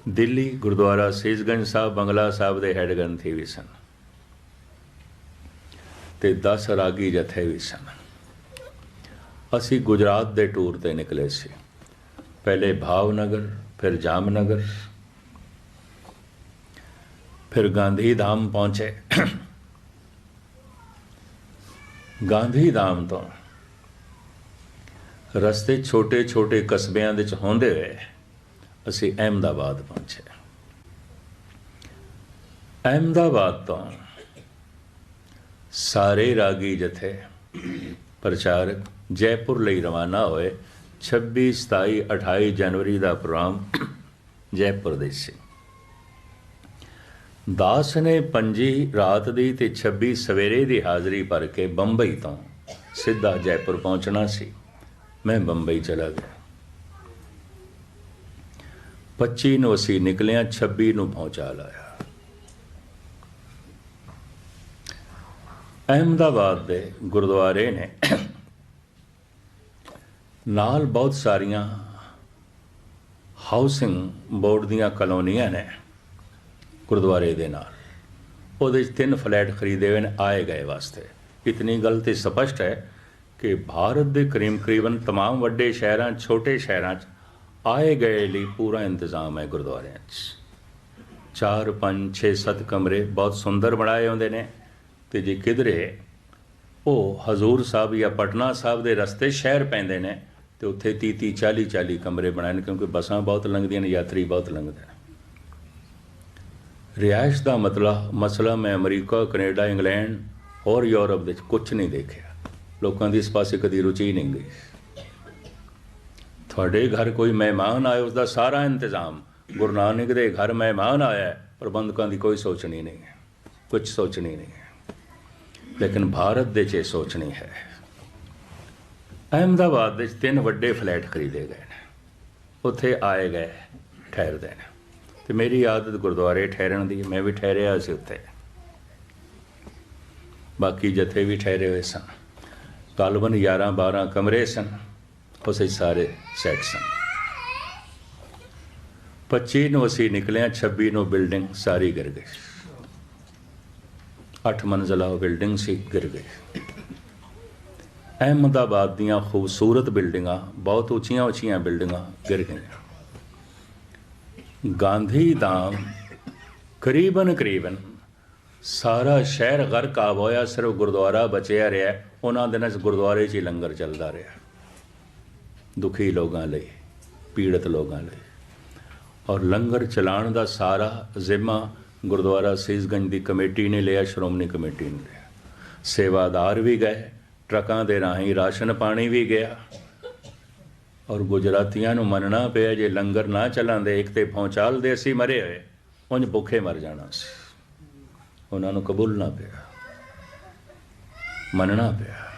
ਦਿੱਲੀ ਗੁਰਦੁਆਰਾ ਸੀਸਗੰਜ ਸਾਹਿਬ ਬੰਗਲਾ ਸਾਹਿਬ ਦੇ ਹੈਡ ਗ੍ਰੰਥੀ ਵੀ ਸਨ ਤੇ 10 ਰਾਗੀ ਜਥੇ ਵੀ ਸਨ। ਅਸੀਂ ਗੁਜਰਾਤ ਦੇ ਟੂਰ ਤੇ ਨਿਕਲੇ ਸੀ। ਪਹਿਲੇ ਭਾਵਨਗਰ, ਫਿਰ ਜਾਮਨਗਰ, ਫਿਰ ਗਾਂਧੀ ਧਾਮ ਪਹੁੰਚੇ। ਗਾਂਧੀ ਧਾਮ ਤੋਂ ਰਸਤੇ ਛੋਟੇ ਛੋਟੇ ਕਸਬਿਆਂ ਵਿੱਚ ਹੁੰਦੇ ਹੋਏ ਅਸੀਂ ਅਹਿਮਦਾਬਾਦ ਪਹੁੰਚੇ। ਅਹਿਮਦਾਬਾਦ ਤੋਂ ਸਾਰੇ ਰਾਗੀ ਜਥੇ ਪ੍ਰਚਾਰਕ ਜੈਪੁਰ ਲਈ ਰਵਾਨਾ ਹੋਏ। 26, 27, 28 ਜਨਵਰੀ ਦਾ ਪ੍ਰੋਗਰਾਮ ਜੈਪੁਰ ਦੇ ਸੀ। ਦਾਸ ਨੇ 25 ਰਾਤ ਦੀ ਤੇ 26 ਸਵੇਰੇ ਦੀ ਹਾਜ਼ਰੀ ਭਰ ਕੇ ਬੰਬਈ ਤੋਂ ਸਿੱਧਾ ਜੈਪੁਰ ਪਹੁੰਚਣਾ ਸੀ। ਮੈਂ ਬੰਬਈ ਚਲਾ ਗਿਆ। 25 ਨੂੰ ਅਸੀਂ ਨਿਕਲਿਆ, 26 ਨੂੰ ਪਹੁੰਚਾ ਲਾਇਆ। ਅਹਿਮਦਾਬਾਦ ਦੇ ਗੁਰਦੁਆਰੇ ਨੇ ਨਾਲ ਬਹੁਤ ਸਾਰੀਆਂ ਹਾਊਸਿੰਗ ਬੋਰਡ ਦੀਆਂ ਕਲੋਨੀਆਂ ਨੇ ਗੁਰਦੁਆਰੇ ਦੇ ਨਾਲ। ਉਹਦੇ 'ਚ 3 ਫਲੈਟ ਖਰੀਦੇ ਹੋਏ ਨੇ ਆਏ ਗਏ ਵਾਸਤੇ। ਇਤਨੀ ਗੱਲ ਤੇ ਸਪਸ਼ਟ ਹੈ ਕਿ ਭਾਰਤ ਦੇ ਕਰੀਬਨ तमाम ਵੱਡੇ ਸ਼ਹਿਰਾਂ, ਛੋਟੇ ਸ਼ਹਿਰਾਂ 'ਚ ਆਏ ਗਏ ਲਈ ਪੂਰਾ ਇੰਤਜ਼ਾਮ ਹੈ ਗੁਰਦੁਆਰਿਆਂ 'ਚ। 4, 5, 6, 7 ਕਮਰੇ ਬਹੁਤ ਸੁੰਦਰ ਬਣਾਏ ਹੁੰਦੇ ਨੇ। ਤੇ ਜੇ ਕਿਧਰੇ ਉਹ ਹਜ਼ੂਰ ਸਾਹਿਬ ਜਾਂ ਪਟਨਾ ਸਾਹਿਬ ਦੇ ਰਸਤੇ ਸ਼ਹਿਰ ਪੈਂਦੇ ਨੇ ਤੇ ਉੱਥੇ 30, 40 ਕਮਰੇ ਬਣਾਏ ਨੇ, ਕਿਉਂਕਿ ਬੱਸਾਂ ਬਹੁਤ ਲੰਘਦੀਆਂ ਨੇ, ਯਾਤਰੀ ਬਹੁਤ ਲੰਘਦੇ ਨੇ। ਰਿਹਾਇਸ਼ ਦਾ ਮਸਲਾ ਮੈਂ ਅਮਰੀਕਾ, ਕੈਨੇਡਾ, ਇੰਗਲੈਂਡ ਹੋਰ ਯੂਰਪ ਵਿੱਚ ਕੁਛ ਨਹੀਂ ਦੇਖਿਆ। ਲੋਕਾਂ ਦੀ ਇਸ ਪਾਸੇ ਕਦੀ ਰੁਚੀ ਨਹੀਂ ਗਈ। ਤੁਹਾਡੇ ਘਰ ਕੋਈ ਮਹਿਮਾਨ ਆਏ, ਉਸਦਾ ਸਾਰਾ ਇੰਤਜ਼ਾਮ। ਗੁਰੂ ਨਾਨਕ ਦੇ ਘਰ ਮਹਿਮਾਨ ਆਇਆ, ਪ੍ਰਬੰਧਕਾਂ ਦੀ ਕੋਈ ਸੋਚਣੀ ਨਹੀਂ ਹੈ, ਕੁਛ ਸੋਚਣੀ ਨਹੀਂ ਹੈ। ਲੇਕਿਨ ਭਾਰਤ ਦੇ 'ਚ ਸੋਚਣੀ ਹੈ। ਅਹਿਮਦਾਬਾਦ ਵਿੱਚ 3 ਵੱਡੇ ਫਲੈਟ ਖਰੀਦੇ ਗਏ ਨੇ। ਉੱਥੇ ਆਏ ਗਏ ਠਹਿਰਦੇ ਨੇ ਤੇ ਮੇਰੀ ਆਦਤ ਗੁਰਦੁਆਰੇ ਠਹਿਰਣ ਦੀ। ਮੈਂ ਵੀ ਠਹਿਰਿਆ ਸੀ ਉੱਥੇ, ਬਾਕੀ ਜਥੇ ਵੀ ਠਹਿਰੇ ਹੋਏ ਸਨ। ਤਕਰੀਬਨ 11-12 ਕਮਰੇ ਸਨ, ਉਸੇ ਸਾਰੇ ਸੈੱਟ ਸਨ। 25 ਨੂੰ ਅਸੀਂ ਨਿਕਲੇ, 26 ਨੂੰ ਬਿਲਡਿੰਗ ਸਾਰੀ ਗਿਰ ਗਈ। 8 ਮੰਜ਼ਲਾ ਬਿਲਡਿੰਗ ਸੀ, ਗਿਰ ਗਈ। ਅਹਿਮਦਾਬਾਦ ਦੀਆਂ ਖੂਬਸੂਰਤ ਬਿਲਡਿੰਗਾਂ, ਬਹੁਤ ਉੱਚੀਆਂ ਉੱਚੀਆਂ ਬਿਲਡਿੰਗਾਂ ਗਿਰ ਗਈਆਂ। ਗਾਂਧੀ ਧਾਮ ਕਰੀਬਨ ਸਾਰਾ ਸ਼ਹਿਰ ਗਰਕ-ਆਬ ਹੋਇਆ, ਸਿਰਫ ਗੁਰਦੁਆਰਾ ਬਚਿਆ ਰਿਹਾ। ਉਹਨਾਂ ਦਿਨਾਂ 'ਚ ਗੁਰਦੁਆਰੇ 'ਚ ਹੀ ਲੰਗਰ ਚੱਲਦਾ ਰਿਹਾ, ਦੁਖੀ ਲੋਕਾਂ ਲਈ, ਪੀੜਤ ਲੋਕਾਂ ਲਈ। ਔਰ ਲੰਗਰ ਚਲਾਉਣ ਦਾ ਸਾਰਾ ਜ਼ਿੰਮਾ ਗੁਰਦੁਆਰਾ ਸੀਸਗੰਜ ਦੀ ਕਮੇਟੀ ਨੇ ਲਿਆ, ਸ਼੍ਰੋਮਣੀ ਕਮੇਟੀ ਨੇ ਲਿਆ। ਸੇਵਾਦਾਰ ਵੀ ਗਏ, ਟਰੱਕਾਂ ਦੇ ਰਾਹੀਂ ਰਾਸ਼ਨ ਪਾਣੀ ਵੀ ਗਿਆ। ਔਰ ਗੁਜਰਾਤੀਆਂ ਨੂੰ ਮੰਨਣਾ ਪਿਆ, ਜੇ ਲੰਗਰ ਨਾ ਚਲਾਉਂਦੇ, ਇੱਕ ਤੇ ਭੌਂਚਾਲ ਦੇ ਅਸੀਂ ਮਰੇ ਹੋਏ, ਉਂਝ ਭੁੱਖੇ ਮਰ ਜਾਣਾ ਸੀ। ਉਹਨਾਂ ਨੂੰ ਕਬੂਲਣਾ ਪਿਆ, ਮੰਨਣਾ ਪਿਆ।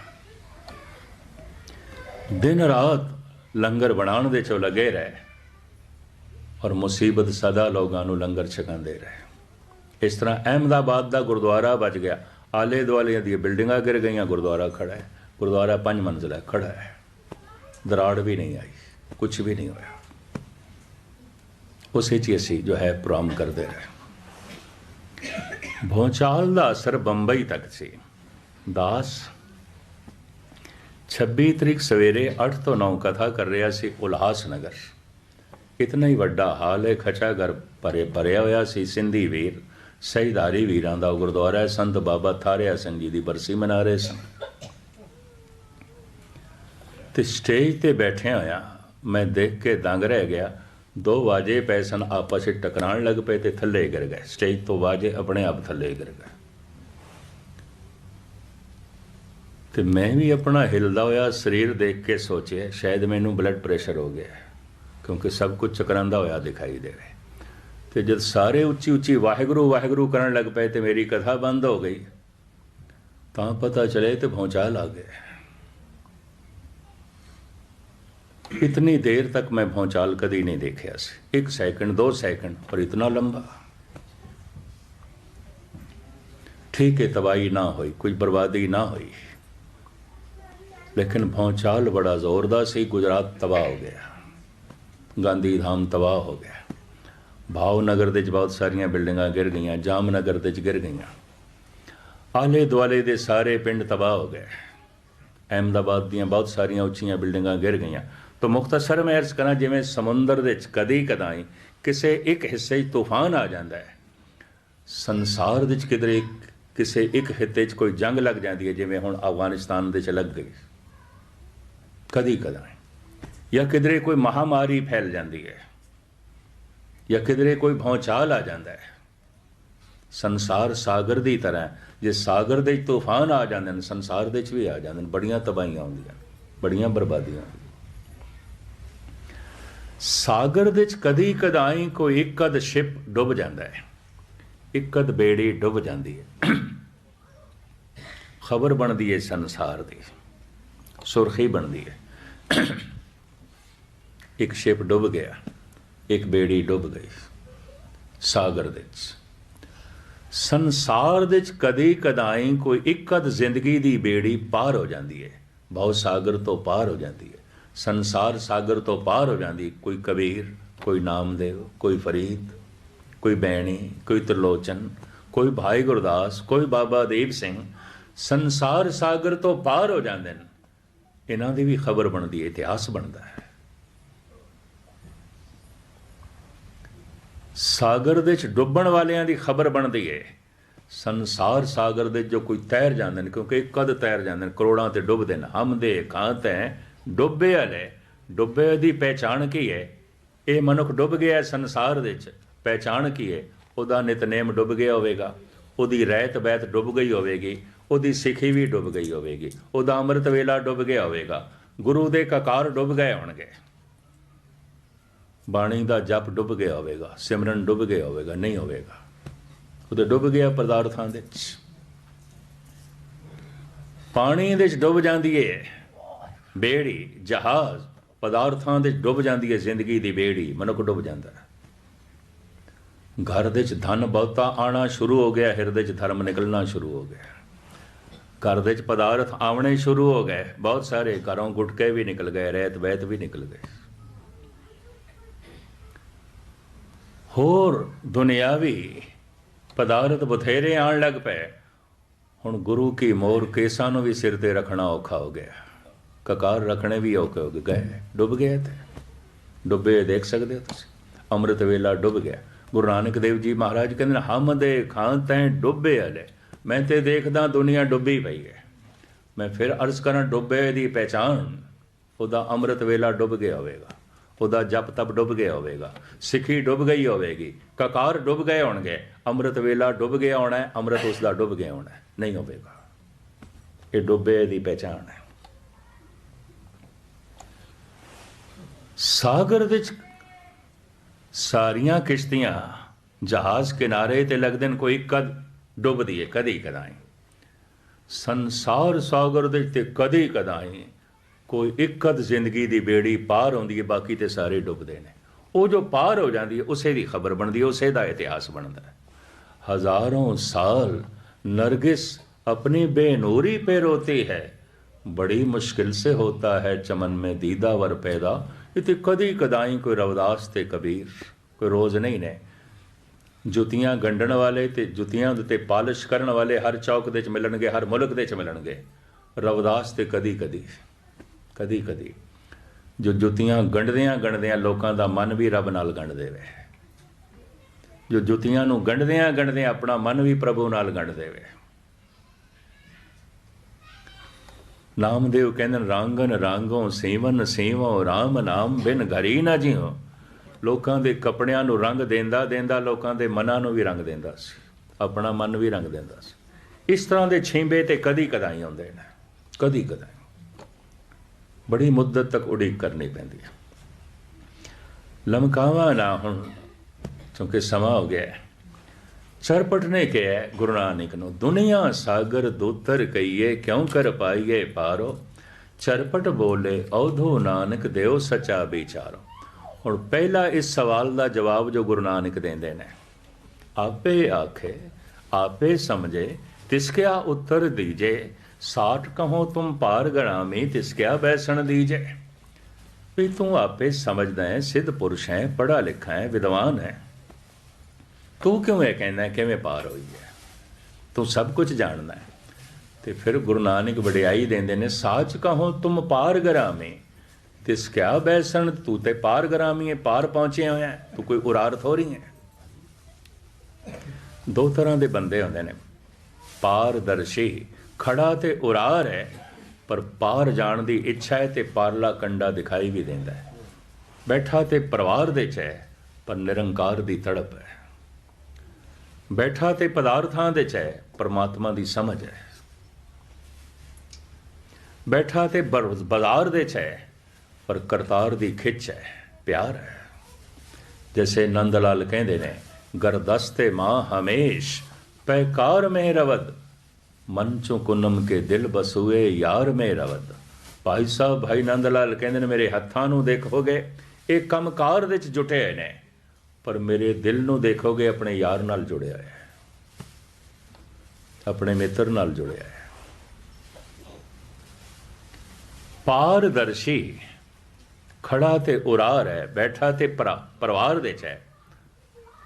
ਦਿਨ ਰਾਤ ਲੰਗਰ ਬਣਾਉਣ ਦੇ 'ਚ ਲੱਗੇ ਰਹੇ ਔਰ ਮੁਸੀਬਤ ਸਦਾ ਲੋਕਾਂ ਨੂੰ ਲੰਗਰ ਛਕਾਉਂਦੇ ਰਹੇ। ਇਸ ਤਰ੍ਹਾਂ ਅਹਿਮਦਾਬਾਦ ਦਾ ਗੁਰਦੁਆਰਾ ਬਚ ਗਿਆ। ਆਲੇ ਦੁਆਲੇ ਦੀਆਂ ਬਿਲਡਿੰਗਾਂ ਗਿਰ ਗਈਆਂ, ਗੁਰਦੁਆਰਾ ਖੜਾ ਹੈ। ਗੁਰਦੁਆਰਾ 5 ਮੰਜ਼ਿਲਾ ਖੜਾ ਹੈ, ਦਰਾੜ ਵੀ ਨਹੀਂ ਆਈ, ਕੁਛ ਵੀ ਨਹੀਂ ਹੋਇਆ। ਉਸੇ 'ਚ ਅਸੀਂ ਜੋ ਹੈ ਪ੍ਰੋਗਰਾਮ ਕਰਦੇ ਰਹੇ। ਭੂਚਾਲ ਦਾ ਅਸਰ ਬੰਬਈ ਤੱਕ ਸੀ। ਦਾਸ 26 ਤਰੀਕ ਸਵੇਰੇ 8 ਤੋਂ 9 ਕਥਾ ਕਰ ਰਿਹਾ ਸੀ ਉਲਹਾਸਨਗਰ। ਇਤਨਾ ਹੀ ਵੱਡਾ ਹਾਲ ਹੈ, ਖਚਾ ਘਰ ਭਰਿਆ ਹੋਇਆ ਸੀ। ਸਿੰਧੀ ਵੀਰ, ਸਹੀਦਾਰੀ ਵੀਰਾਂ ਦਾ ਗੁਰਦੁਆਰਾ ਹੈ। ਸੰਤ ਬਾਬਾ ਥਾਰਿਆ ਸਿੰਘ ਜੀ ਦੀ ਬਰਸੀ ਮਨਾ ਰਹੇ ਸਨ ਤੇ ਸਟੇਜ ਤੇ ਬੈਠਿਆ ਹੋਇਆ ਮੈਂ ਦੇਖ ਕੇ ਦੰਗ ਰਹਿ ਗਿਆ। 2 ਵਾਜੇ ਪਏ ਸਨ, ਆਪਸ ਵਿੱਚ ਟਕਰਾਉਣ ਲੱਗ ਪਏ ਤੇ ਥੱਲੇ ਗਿਰ ਗਏ। ਸਟੇਜ ਤੋਂ ਵਾਜੇ ਆਪਣੇ ਆਪ ਥੱਲੇ ਗਿਰ ਗਏ ਤੇ ਮੈਂ ਵੀ ਆਪਣਾ ਹਿਲਦਾ ਹੋਇਆ ਸਰੀਰ ਦੇਖ ਕੇ ਸੋਚਿਆ ਸ਼ਾਇਦ ਮੈਨੂੰ ਬਲੱਡ ਪ੍ਰੈਸ਼ਰ ਹੋ ਗਿਆ, ਕਿਉਂਕਿ ਸਭ ਕੁਝ ਚਕਰਾਂਦਾ ਹੋਇਆ ਦਿਖਾਈ ਦੇਵੇ। ਤੇ ਜਦ ਸਾਰੇ ਉੱਚੀ ਉੱਚੀ ਵਾਹਿਗੁਰੂ ਵਾਹਿਗੁਰੂ ਕਰਨ ਲੱਗ ਪਏ ਤੇ ਮੇਰੀ ਕਥਾ ਬੰਦ ਹੋ ਗਈ, ਤਾਂ ਪਤਾ ਚਲੇ ਤੇ ਭੌਂਚਾਲ ਆ ਗਏ। इतनी देर तक मैं भौचाल कभी नहीं देखा सी। 1 सेकंड 2 सेकंड और इतना लंबा। ठीक है, तबाही ना हुई, कुछ बर्बादी ना हुई, लेकिन भौचाल बड़ा जोरदार सी। गुजरात तबाह हो गया, गांधी धाम तबाह हो गया। भावनगर ਦੇ 'ਚ ਬਹੁਤ ਸਾਰੀਆਂ ਬਿਲਡਿੰਗਾਂ ਗਿਰ ਗਈਆਂ, ਜਾਮਨਗਰ ਦੇ 'ਚ ਗਿਰ ਗਈਆਂ, ਆਲੇ ਦੁਆਲੇ ਦੇ ਸਾਰੇ ਪਿੰਡ ਤਬਾਹ ਹੋ ਗਏ, ਅਹਿਮਦਾਬਾਦ ਦੀਆਂ ਬਹੁਤ ਸਾਰੀਆਂ ਉੱਚੀਆਂ ਬਿਲਡਿੰਗਾਂ ਗਿਰ ਗਈਆਂ। ਤਾਂ ਮੁਖਤਸਰ ਮੈਂ ਅਰਜ਼ ਕਰਾਂ, ਜਿਵੇਂ ਸਮੁੰਦਰ ਦੇ 'ਚ ਕਦੀ ਕਦਾਈ ਕਿਸੇ ਇੱਕ ਹਿੱਸੇ 'ਚ ਤੂਫਾਨ ਆ ਜਾਂਦਾ ਹੈ, ਸੰਸਾਰ ਦੇ 'ਚ ਕਿਧਰੇ ਕਿਸੇ ਇੱਕ ਹਿੱਤੇ 'ਚ ਕੋਈ ਜੰਗ ਲੱਗ ਜਾਂਦੀ ਹੈ, ਜਿਵੇਂ ਹੁਣ ਅਫਗਾਨਿਸਤਾਨ ਦੇ 'ਚ ਲੱਗ ਗਈ ਕਦੀ ਕਦਾਈ, ਜਾਂ ਕਿਧਰੇ ਕੋਈ ਮਹਾਮਾਰੀ ਫੈਲ ਜਾਂਦੀ ਹੈ, ਜਾਂ ਕਿਧਰੇ ਕੋਈ ਭੌਚਾਲ ਆ ਜਾਂਦਾ ਹੈ। ਸੰਸਾਰ ਸਾਗਰ ਦੀ ਤਰ੍ਹਾਂ, ਜੇ ਸਾਗਰ ਦੇ ਤੂਫਾਨ ਆ ਜਾਂਦੇ ਨੇ, ਸੰਸਾਰ ਦੇ 'ਚ ਵੀ ਆ ਜਾਂਦੇ ਨੇ, ਬੜੀਆਂ ਤਬਾਹੀਆਂ ਆਉਂਦੀਆਂ, ਬੜੀਆਂ ਬਰਬਾਦੀਆਂ ਆਉਂਦੀਆਂ। ਸਾਗਰ ਦੇ 'ਚ ਕਦੀ ਕਦਾਈ ਕੋਈ ਇੱਕ ਅੱਧ ਸ਼ਿਪ ਡੁੱਬ ਜਾਂਦਾ ਹੈ, ਇੱਕ ਅੱਧ ਬੇੜੀ ਡੁੱਬ ਜਾਂਦੀ ਹੈ, ਖਬਰ ਬਣਦੀ ਹੈ ਸੰਸਾਰ ਦੀ, ਸੁਰਖੀ ਬਣਦੀ ਹੈ, ਇੱਕ ਸ਼ਿਪ ਡੁੱਬ ਗਿਆ, ਇੱਕ ਬੇੜੀ ਡੁੱਬ ਗਈ ਸਾਗਰ ਦੇ 'ਚ। ਸੰਸਾਰ ਦੇ 'ਚ ਕਦੀ ਕਦਾਈ ਕੋਈ ਇੱਕ ਅੱਧ ਜ਼ਿੰਦਗੀ ਦੀ ਬੇੜੀ ਪਾਰ ਹੋ ਜਾਂਦੀ ਹੈ, ਬਹੁਤ ਸਾਗਰ ਤੋਂ ਪਾਰ ਹੋ ਜਾਂਦੀ ਹੈ, ਸੰਸਾਰ ਸਾਗਰ ਤੋਂ ਪਾਰ ਹੋ ਜਾਂਦੀ। ਕੋਈ ਕਬੀਰ, ਕੋਈ ਨਾਮਦੇਵ, ਕੋਈ ਫਰੀਦ, ਕੋਈ ਬੈਣੀ, ਕੋਈ ਤ੍ਰਿਲੋਚਨ, ਕੋਈ ਭਾਈ ਗੁਰਦਾਸ, ਕੋਈ ਬਾਬਾ ਦੀਪ ਸਿੰਘ, ਸੰਸਾਰ ਸਾਗਰ ਤੋਂ ਪਾਰ ਹੋ ਜਾਂਦੇ ਨੇ। ਇਹਨਾਂ ਦੀ ਵੀ ਖਬਰ ਬਣਦੀ ਹੈ, ਇਤਿਹਾਸ ਬਣਦਾ ਹੈ। ਸਾਗਰ ਦੇ 'ਚ ਡੁੱਬਣ ਵਾਲਿਆਂ ਦੀ ਖਬਰ ਬਣਦੀ ਹੈ। ਸੰਸਾਰ ਸਾਗਰ ਦੇ ਜੋ ਕੋਈ ਤੈਰ ਜਾਂਦੇ ਨੇ, ਕਿਉਂਕਿ ਇੱਕ ਅੱਧ ਤੈਰ ਜਾਂਦੇ ਨੇ, ਕਰੋੜਾਂ ਤੇ ਡੁੱਬਦੇ ਨੇ। ਹਮ ਦੇ ਖਾਂਤ ਹੈ ਡੁੱਬੇ ਵਾਲੇ, ਡੁੱਬੇ ਦੀ ਪਹਿਚਾਣ ਕੀ ਹੈ? ਇਹ ਮਨੁੱਖ ਡੁੱਬ ਗਿਆ ਸੰਸਾਰ ਦੇ 'ਚ, ਪਹਿਚਾਣ ਕੀ ਹੈ? ਉਹਦਾ ਨਿਤਨੇਮ ਡੁੱਬ ਗਿਆ ਹੋਵੇਗਾ, ਉਹਦੀ ਰਹਿਤ ਬਹਿਤ ਡੁੱਬ ਗਈ ਹੋਵੇਗੀ, ਉਹਦੀ ਸਿੱਖੀ ਵੀ ਡੁੱਬ ਗਈ ਹੋਵੇਗੀ, ਉਹਦਾ ਅੰਮ੍ਰਿਤ ਵੇਲਾ ਡੁੱਬ ਗਿਆ ਹੋਵੇਗਾ, ਗੁਰੂ ਦੇ ਕਕਾਰ ਡੁੱਬ ਗਏ ਹੋਣਗੇ, ਬਾਣੀ ਦਾ ਜਪ ਡੁੱਬ ਗਿਆ ਹੋਵੇਗਾ, ਸਿਮਰਨ ਡੁੱਬ ਗਿਆ ਹੋਵੇਗਾ, ਨਹੀਂ ਹੋਵੇਗਾ, ਉਹਦੇ ਡੁੱਬ ਗਿਆ ਪਦਾਰਥਾਂ ਦੇ 'ਚ। ਪਾਣੀ ਦੇ 'ਚ ਡੁੱਬ ਜਾਂਦੀ ਹੈ ਬੇੜੀ, ਜਹਾਜ਼, ਪਦਾਰਥਾਂ ਦੇ 'ਚ ਡੁੱਬ ਜਾਂਦੀ ਹੈ ਜ਼ਿੰਦਗੀ ਦੀ ਬੇੜੀ, ਮਨੁੱਖ ਡੁੱਬ ਜਾਂਦਾ ਹੈ। ਘਰ ਦੇ 'ਚ ਧਨ ਬਹੁਤਾ ਆਉਣਾ ਸ਼ੁਰੂ ਹੋ ਗਿਆ, ਹਿਰਦੇ 'ਚ ਧਰਮ ਨਿਕਲਣਾ ਸ਼ੁਰੂ ਹੋ ਗਿਆ, ਘਰ ਦੇ 'ਚ ਪਦਾਰਥ ਆਉਣੇ ਸ਼ੁਰੂ ਹੋ ਗਏ, ਬਹੁਤ ਸਾਰੇ ਘਰੋਂ ਗੁਟਕੇ ਵੀ ਨਿਕਲ ਗਏ, ਰਹਿਤ ਬਹਿਤ ਵੀ ਨਿਕਲ ਗਏ, ਹੋਰ ਦੁਨਿਆਵੀ ਪਦਾਰਥ ਬਥੇਰੇ ਆਉਣ ਲੱਗ ਪਏ। ਹੁਣ ਗੁਰੂ ਕੀ ਮੋਹਰ ਕੇਸਾਂ ਨੂੰ ਵੀ ਸਿਰ ਤੇ ਰੱਖਣਾ ਔਖਾ ਹੋ ਗਿਆ, ਕਕਾਰ ਰੱਖਣੇ ਵੀ ਔਖੇ ਹੋ ਗਏ, ਡੁੱਬ ਗਏ। ਤੇ ਡੁੱਬੇ ਦੇਖ ਸਕਦੇ ਹੋ ਤੁਸੀਂ, ਅੰਮ੍ਰਿਤ ਵੇਲਾ ਡੁੱਬ ਗਿਆ। ਗੁਰੂ ਨਾਨਕ ਦੇਵ ਜੀ ਮਹਾਰਾਜ ਕਹਿੰਦੇ ਨੇ, ਹਮ ਦੇ ਖਾਂ ਤੈਂ ਡੁੱਬੇ ਵਾਲੇ, ਮੈਂ ਤੇ ਦੇਖਦਾ ਦੁਨੀਆ ਡੁੱਬੀ ਪਈ ਹੈ। ਮੈਂ ਫਿਰ ਅਰਜ਼ ਕਰਾਂ, ਡੁੱਬੇ ਦੀ ਪਹਿਚਾਣ, ਉਹਦਾ ਅੰਮ੍ਰਿਤ ਵੇਲਾ ਡੁੱਬ ਗਿਆ ਹੋਵੇਗਾ, ਉਹਦਾ ਜਪ ਤਪ ਡੁੱਬ ਗਿਆ ਹੋਵੇਗਾ, ਸਿੱਖੀ ਡੁੱਬ ਗਈ ਹੋਵੇਗੀ, ਕਕਾਰ ਡੁੱਬ ਗਏ ਹੋਣਗੇ, ਅੰਮ੍ਰਿਤ ਵੇਲਾ ਡੁੱਬ ਗਿਆ ਹੋਣਾ, ਅੰਮ੍ਰਿਤ ਉਸ ਦਾ ਡੁੱਬ ਗਿਆ ਹੋਣਾ, ਨਹੀਂ ਹੋਵੇਗਾ। ਇਹ ਡੁੱਬੇ ਦੀ ਪਹਿਚਾਣ ਹੈ। ਸਾਗਰ ਵਿੱਚ ਸਾਰੀਆਂ ਕਿਸ਼ਤੀਆਂ, ਜਹਾਜ਼ ਕਿਨਾਰੇ ਤੇ ਲੱਗਦੇ ਨੇ, ਕੋਈ ਇੱਕ ਡੁੱਬਦੀ ਹੈ ਕਦੀ ਕਦਾਈ। ਸੰਸਾਰ ਸਾਗਰ ਦੇ ਤੇ ਕਦੀ ਕਦਾਈ ਕੋਈ ਇੱਕ ਅੱਧ ਜ਼ਿੰਦਗੀ ਦੀ ਬੇੜੀ ਪਾਰ ਹੁੰਦੀ ਹੈ, ਬਾਕੀ ਤੇ ਸਾਰੇ ਡੁੱਬਦੇ ਨੇ। ਉਹ ਜੋ ਪਾਰ ਹੋ ਜਾਂਦੀ ਹੈ, ਉਸੇ ਦੀ ਖਬਰ ਬਣਦੀ ਹੈ, ਉਸੇ ਦਾ ਇਤਿਹਾਸ ਬਣਦਾ ਹੈ। ਹਜ਼ਾरों साल नरगिस अपनी बेनूरी पे रोती है, बड़ी मुश्किल से होता है चमन में दीदावर पैदा। इतने कदी कदाई कोई रविदास ते कबीर, कोई रोज़ नहीं ने। जुतियां गंढण वाले ते जुतियां उत्ते पालिश करन वाले हर चौक दे च मिलणगे, हर मुल्क दे च मिलणगे। रविदास ते कदी कदी कदी कदी जो जुतियां गंढदियां गंढदियां लोकां दा मन भी रब नाल गंढ देवे, जो जुतियां नूं गंढदियां गंढदियां अपना मन भी प्रभु नाल गंढ देवे। नामदेव कहंदे रांगन रांगों सीवन सीवों राम नाम बिन घरी ना जियो। लोकां दे कपड़ियां नूं रंग देंदा देंदा लोकां दे मनां नूं भी रंग देंदा सी, अपना मन भी रंग देंदा सी। इस तरह दे छींबे ते कदी कदाई आउंदे ने, कदी कदाई बड़ी मुद्दत तक उड़ीक करनी पैंदी है। लमकावा ना हुण क्योंकि समा हो गया है। चरपट ने कहा गुरु नानक नूं, दुनिया सागर दूतर कहिए क्यों कर पाइए पारो। चरपट बोले औधो नानक देव सचा विचारो। हुण पहला इस सवाल का जवाब जो गुरु नानक देंदे ने, आपे आखे आपे समझे तिसक्या उत्तर दीजे। साठ कहो तुम पार गणामी तिसक्या बैसन दीजे। भी तू आपे समझदा है, सिद्ध पुरुष है, पढ़ा लिखा है, विद्वान है, तू क्यों है कहना किवें पार होई है, तू सब कुछ जानना है। तो फिर गुरु नानक वडियाई देंदे ने, साच कहो तुम पार गरामे तिस क्या बैसन, तू ते पार गरामी है, पार पहुंचे होया है, तू कोई उरार थोड़ी है। दो तरह के बंदे होंदे ने, पारदर्शी खड़ा ते उरार है पर पार जाण दी इच्छा है, ते पारला कंडा दिखाई भी देंदा है। बैठा ते परिवार दे च है पर निरंकार दी तड़प है। बैठा ते पदार्थां दे च है, परमात्मा दी समझ है। बैठा ते बाजार दे च है पर करतार दी खिच है, प्यार है। जैसे नंद लाल कहते ने, गरदस्ते माँ हमेश पैकार में रवद, मन चो कुनम के दिल बसुए यार में रवद। भाई साहब भाई नंद लाल कहते ने, मेरे हत्थां नूं देखोगे ये कंमकार दे च जुटे ने, पर मेरे दिल नूं देखोगे अपने यार नाल जुड़िया है, अपने मित्र नाल जुड़िया है। पारदर्शी खड़ा ते उरार है, बैठा ते परिवार दे च है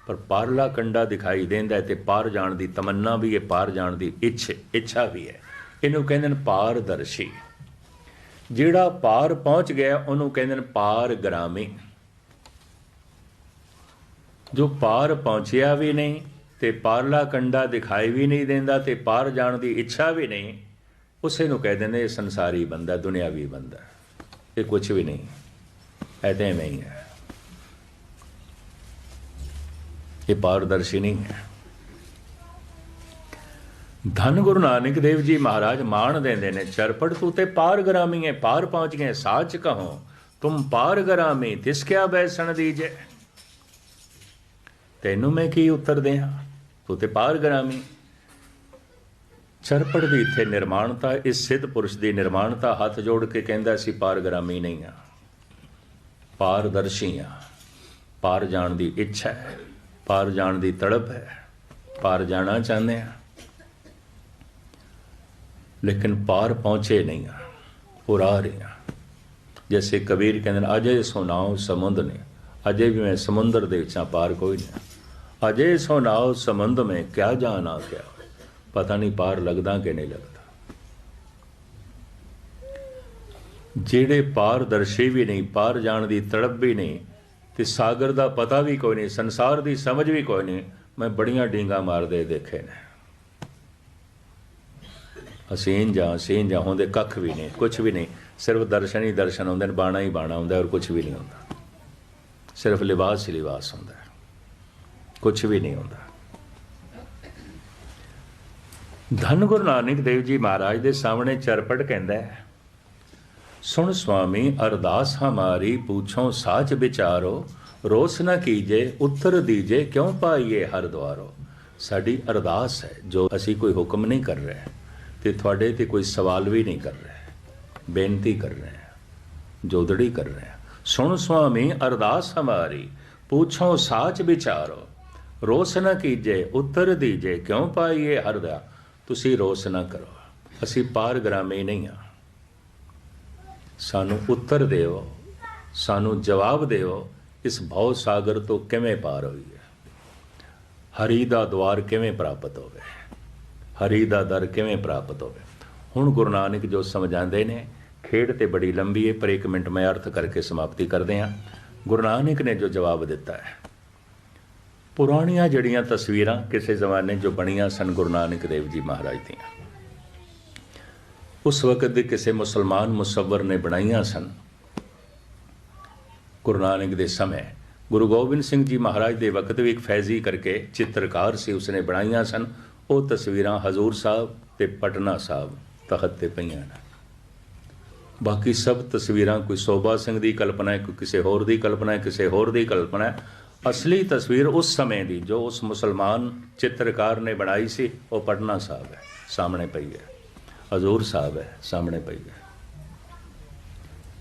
पर पारला कंडा दिखाई देंदा है, ते पार जाण दी तमन्ना भी है, पार जाण दी इच्छा भी है। इनू कहंदे ने पारदर्शी। जिहड़ा पार पहुंच गया उन्होंने कहंदे ने पारगरामी। जो पार पहुंचिया भी नहीं ते पारला कंडा दिखाई भी नहीं देंदा ते पार जाण दी इच्छा भी नहीं, उसे नूं कहंदे ने संसारी बंदा, दुनियावी बंदा, ये कुछ भी नहीं, ऐसे में ही है, ये पारदर्शी नहीं है। धन गुरु नानक देव जी महाराज मान देंदे ने, चरपट तू ते पारगरामी है, पार पहुंच गए, साच कहो तुम पारगरामी तिस क्या बैसन दीजे। तेनू मैं की उत्तर दें, तू ते पारगरामी। चरपट दी इत्थे निर्माणता, इस सिद्ध पुरुष दी निर्माणता हाथ जोड़ के कहंदा सी पारगरामी नहीं आ, पारदर्शी आ। पार जाण दी इच्छा है, पार जाण दी तड़प है, पार जाना चाहते हैं लेकिन पार पहुंचे नहीं आ, उड़ा रहे हैं। जैसे कबीर कहते हैं, अजय सुनाओ समुद्र ने, अजय भी मैं समुद्र दे विचां पार कोई नहीं। अजय सुनाओ समुद्र में क्या जाना क्या, पता नहीं पार लगदा कि नहीं लगता। जेड़े पारदर्शी भी नहीं, पार जाण दी तड़प भी नहीं, ते सागर दा पता भी कोई नहीं, संसार दी समझ भी कोई नहीं। मैं बड़ियां डींगा मारदे देखे ने, असीन जा होंदे कख भी नहीं, कुछ भी नहीं, सिर्फ दर्शन ही दर्शन होंदे ने, बाणा ही बाणा होंदा और कुछ भी नहीं होंदा, सिर्फ लिबास ही लिबास होंदा, कुछ भी नहीं होंदा। धन गुरु नानक देव जी महाराज दे सामने चरपट कहंदा है, सुन स्वामी अरदास हमारी पूछो साच विचारो, रोस न कीजे उत्तर दीजे क्यों पाइए हर द्वारो। साडी अरदास है, जो असी कोई हुक्म नहीं कर रहे ते थोड़े ते कोई सवाल भी नहीं कर रहे, बेनती कर रहे हैं, जोदड़ी कर रहे हैं। सुन स्वामी अरदास हमारी पूछो साच विचारो, रोस न कीजे उत्तर दीजे क्यों पाइए हर द्वार। तुसी रोस ना करो, असी पारगरामी नहीं हाँ, सानू उत्तर देवो, सानू जवाब देवो, इस भव सागर तो किवें पार होई है, हरी दा द्वार किवें प्राप्त होवे, हरी दा दर किवें प्राप्त होवे। हुण गुरु नानक जो समझाते ने, खेड़ ते बड़ी लंबी है पर 1 मिनट मैं अर्थ करके समाप्ति करदे हाँ। गुरु नानक ने जो जवाब दिता है, पुरानियां जड़ियां तस्वीरां किसी जमाने जो बनियां सन गुरु नानक देव जी महाराज दियां, उस वक्त दे किसी मुसलमान मुसव्वर ने बनाइया सन। गुरु नानक दे समय गुरु गोबिंद सिंह जी महाराज दे वक्त भी एक फैजी करके चित्रकार से उसने बनाइया सन। वो तस्वीरां हजूर साहब ते पटना साहब तखत ते पईयां ने। बाकी सब तस्वीरां कोई सोभा सिंह की कल्पना है, कोई किसी होर दी कल्पना है, किसी होर दी कल्पना है। असली तस्वीर उस समय की जो उस मुसलमान चित्रकार ने बनाई सी, वो पटना साहब है, सामने पई है, हजूर साहब है, सामने पई है।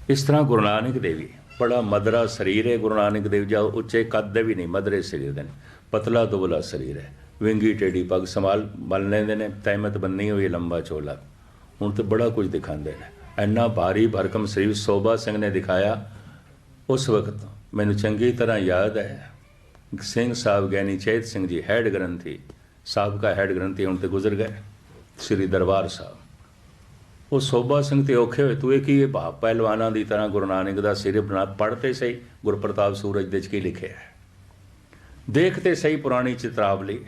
इस तरह गुरु नानक देव जी बड़ा मदरा शरीर है। गुरु नानक देव जी उच्चे कद भी नहीं, मदरे शरीर दे, पतला दुबला शरीर है, विंगी टेढ़ी पग संभाल बन लेंदे ने, तहमत बन्नी हुई लंबा चोला। हुण तो बड़ा कुछ दिखाते हैं, इन्ना भारी भरकम शरीर सोभा सिंह ने दिखाया उस वक्त। मैनू चंगी तरह याद है ਸਿੰਘ ਸਾਹਿਬ ਗਿਆਨੀ ਚੇਤ ਸਿੰਘ ਜੀ ਹੈਡ ਗ੍ਰੰਥੀ, ਸਾਬਕਾ ਹੈਡ ਗ੍ਰੰਥੀ, ਹੁਣ ਤੇ ਗੁਜ਼ਰ ਗਏ, ਸ੍ਰੀ ਦਰਬਾਰ ਸਾਹਿਬ। ਉਹ ਸੋਭਾ ਸਿੰਘ ਤੇ ਔਖੇ ਹੋਏ, ਤੂੰ ਇਹ ਕੀ ਇਹ ਭਾਵ ਪਹਿਲਵਾਨਾਂ ਦੀ ਤਰ੍ਹਾਂ ਗੁਰੂ ਨਾਨਕ ਦਾ ਸਿਰ ਬਣਾ, ਪੜ੍ਹਤੇ ਸਹੀ ਗੁਰਪ੍ਰਤਾਪ ਸੂਰਜ ਦੇ 'ਚ ਕੀ ਲਿਖਿਆ ਹੈ, ਦੇਖਤੇ ਸਹੀ ਪੁਰਾਣੀ ਚਿਤਰਾਵਲੀ,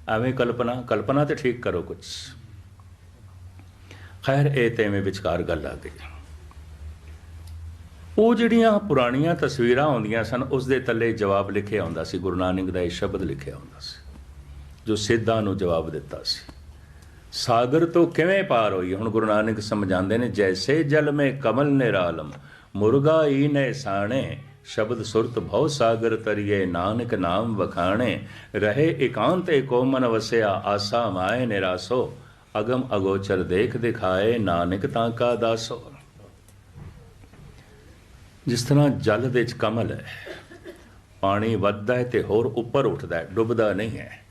ਐਵੇਂ ਕਲਪਨਾ ਤੇ ਠੀਕ ਕਰੋ ਕੁਛ। ਖੈਰ ਇਹ ਤੇ ਐਵੇਂ ਵਿਚਕਾਰ ਗੱਲ ਆ ਗਈ। ਉਹ ਜਿਹੜੀਆਂ ਪੁਰਾਣੀਆਂ ਤਸਵੀਰਾਂ ਆਉਂਦੀਆਂ ਸਨ ਉਸ ਦੇ ਥੱਲੇ ਜਵਾਬ ਲਿਖਿਆ ਹੁੰਦਾ ਸੀ, ਗੁਰੂ ਨਾਨਕ ਦਾ ਇਹ ਸ਼ਬਦ ਲਿਖਿਆ ਹੁੰਦਾ ਸੀ ਜੋ ਸਿੱਧਾਂ ਨੂੰ ਜਵਾਬ ਦਿੱਤਾ ਸੀ। ਸਾਗਰ ਤੋਂ ਕਿਵੇਂ ਪਾਰ ਹੋਈ, ਹੁਣ ਗੁਰੂ ਨਾਨਕ ਸਮਝਾਉਂਦੇ ਨੇ, ਜੈਸੇ ਜਲ ਮੇ ਕਮਲ ਨਿਰਾਲਮ ਮੁਰਗਾ ਈ ਨੇ ਸਾਣੇ, ਸ਼ਬਦ ਸੁਰਤ ਭਉ ਸਾਗਰ ਤਰੀਏ ਨਾਨਕ ਨਾਮ ਵਖਾਣੇ, ਰਹੇ ਇਕਾਂਤੇ ਕੋ ਮਨ ਵਸਿਆ ਆਸਾ ਮਾਏ ਨਿਰਾਸੋ, ਅਗਮ ਅਗੋਚਰ ਦੇਖ ਦਿਖਾਏ ਨਾਨਕ ਤਾਂ ਕਾ ਦਾਸੋ। ਜਿਸ ਤਰ੍ਹਾਂ ਜਲ ਦੇ 'ਚ ਕਮਲ ਹੈ, ਪਾਣੀ ਵੱਧਦਾ ਹੈ ਤੇ ਹੋਰ ਉੱਪਰ ਉੱਠਦਾ ਹੈ, ਡੁੱਬਦਾ ਨਹੀਂ ਹੈ।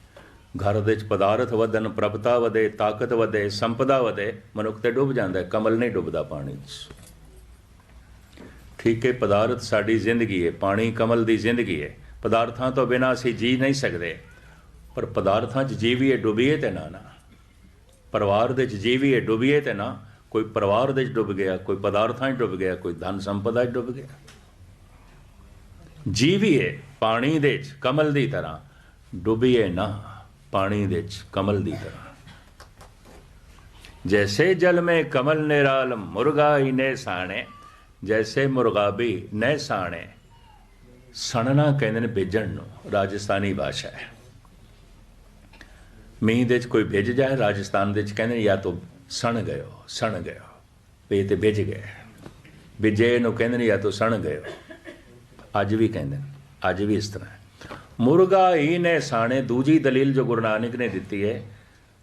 ਘਰ ਦੇ 'ਚ ਪਦਾਰਥ ਵਧਣ, ਪ੍ਰਭਤਾ ਵਧੇ, ਤਾਕਤ ਵਧੇ, ਸੰਪਦਾ ਵਧੇ, ਮਨੁੱਖ ਤੇ ਡੁੱਬ ਜਾਂਦਾ ਹੈ, ਕਮਲ ਨਹੀਂ ਡੁੱਬਦਾ ਪਾਣੀ 'ਚ। ਠੀਕ ਹੈ, ਪਦਾਰਥ ਸਾਡੀ ਜ਼ਿੰਦਗੀ ਹੈ, ਪਾਣੀ ਕਮਲ ਦੀ ਜ਼ਿੰਦਗੀ ਹੈ। ਪਦਾਰਥਾਂ ਤੋਂ ਬਿਨਾਂ ਅਸੀਂ ਜੀ ਨਹੀਂ ਸਕਦੇ, ਪਰ ਪਦਾਰਥਾਂ 'ਚ ਜੀਵੀਏ ਡੁੱਬੀਏ ਤੇ ਨਾ, ਪਰਿਵਾਰ ਦੇ 'ਚ ਜੀਵੀਏ ਡੁੱਬੀਏ ਤੇ ਨਾ। ਕੋਈ ਪਰਿਵਾਰ ਦੇ 'ਚ ਡੁੱਬ ਗਿਆ, ਕੋਈ ਪਦਾਰਥਾਂ 'ਚ ਡੁੱਬ ਗਿਆ, ਕੋਈ ਧਨ ਸੰਪਦਾ 'ਚ ਡੁੱਬ ਗਿਆ। ਜੀਵੀਏ ਪਾਣੀ ਦੇ 'ਚ ਕਮਲ ਦੀ ਤਰ੍ਹਾਂ, ਡੁੱਬੀਏ ਨਾ ਪਾਣੀ ਦੇ 'ਚ ਕਮਲ ਦੀ ਤਰ੍ਹਾਂ। ਜੈਸੇ ਜਲ ਮੇ ਕਮਲ ਨਿਰਾਲਮ ਮੁਰਗਾ ਹੀ ਨੇ ਸਾਣੇ, ਜੈਸੇ ਮੁਰਗਾਬੀ ਨਹਿ ਸਾਣੇ। ਸਣਨਾ ਕਹਿੰਦੇ ਨੇ ਭਿੱਜਣ ਨੂੰ, ਰਾਜਸਥਾਨੀ ਭਾਸ਼ਾ ਹੈ। ਮੀਂਹ ਦੇ 'ਚ ਕੋਈ ਭਿੱਜ ਜਾਏ, ਰਾਜਸਥਾਨ ਦੇ 'ਚ ਕਹਿੰਦੇ ਜਾਂ ਤਾਂ ਸਣ ਗਏ, ਵੀ ਤੇ ਭਿੱਜ ਗਏ, ਭਿੱਜੇ ਨੂੰ ਕਹਿੰਦੇ ਨੇ ਜਾਂ ਤਾਂ ਸਣ ਗਏ। ਅੱਜ ਵੀ ਕਹਿੰਦੇ ਨੇ, ਅੱਜ ਵੀ ਇਸ ਤਰ੍ਹਾਂ ਹੈ। ਮੁਰਗਾ ਹੀ ਨੇ ਸਾਣੇ, ਦੂਜੀ ਦਲੀਲ ਜੋ ਗੁਰੂ ਨਾਨਕ ਨੇ ਦਿੱਤੀ ਹੈ,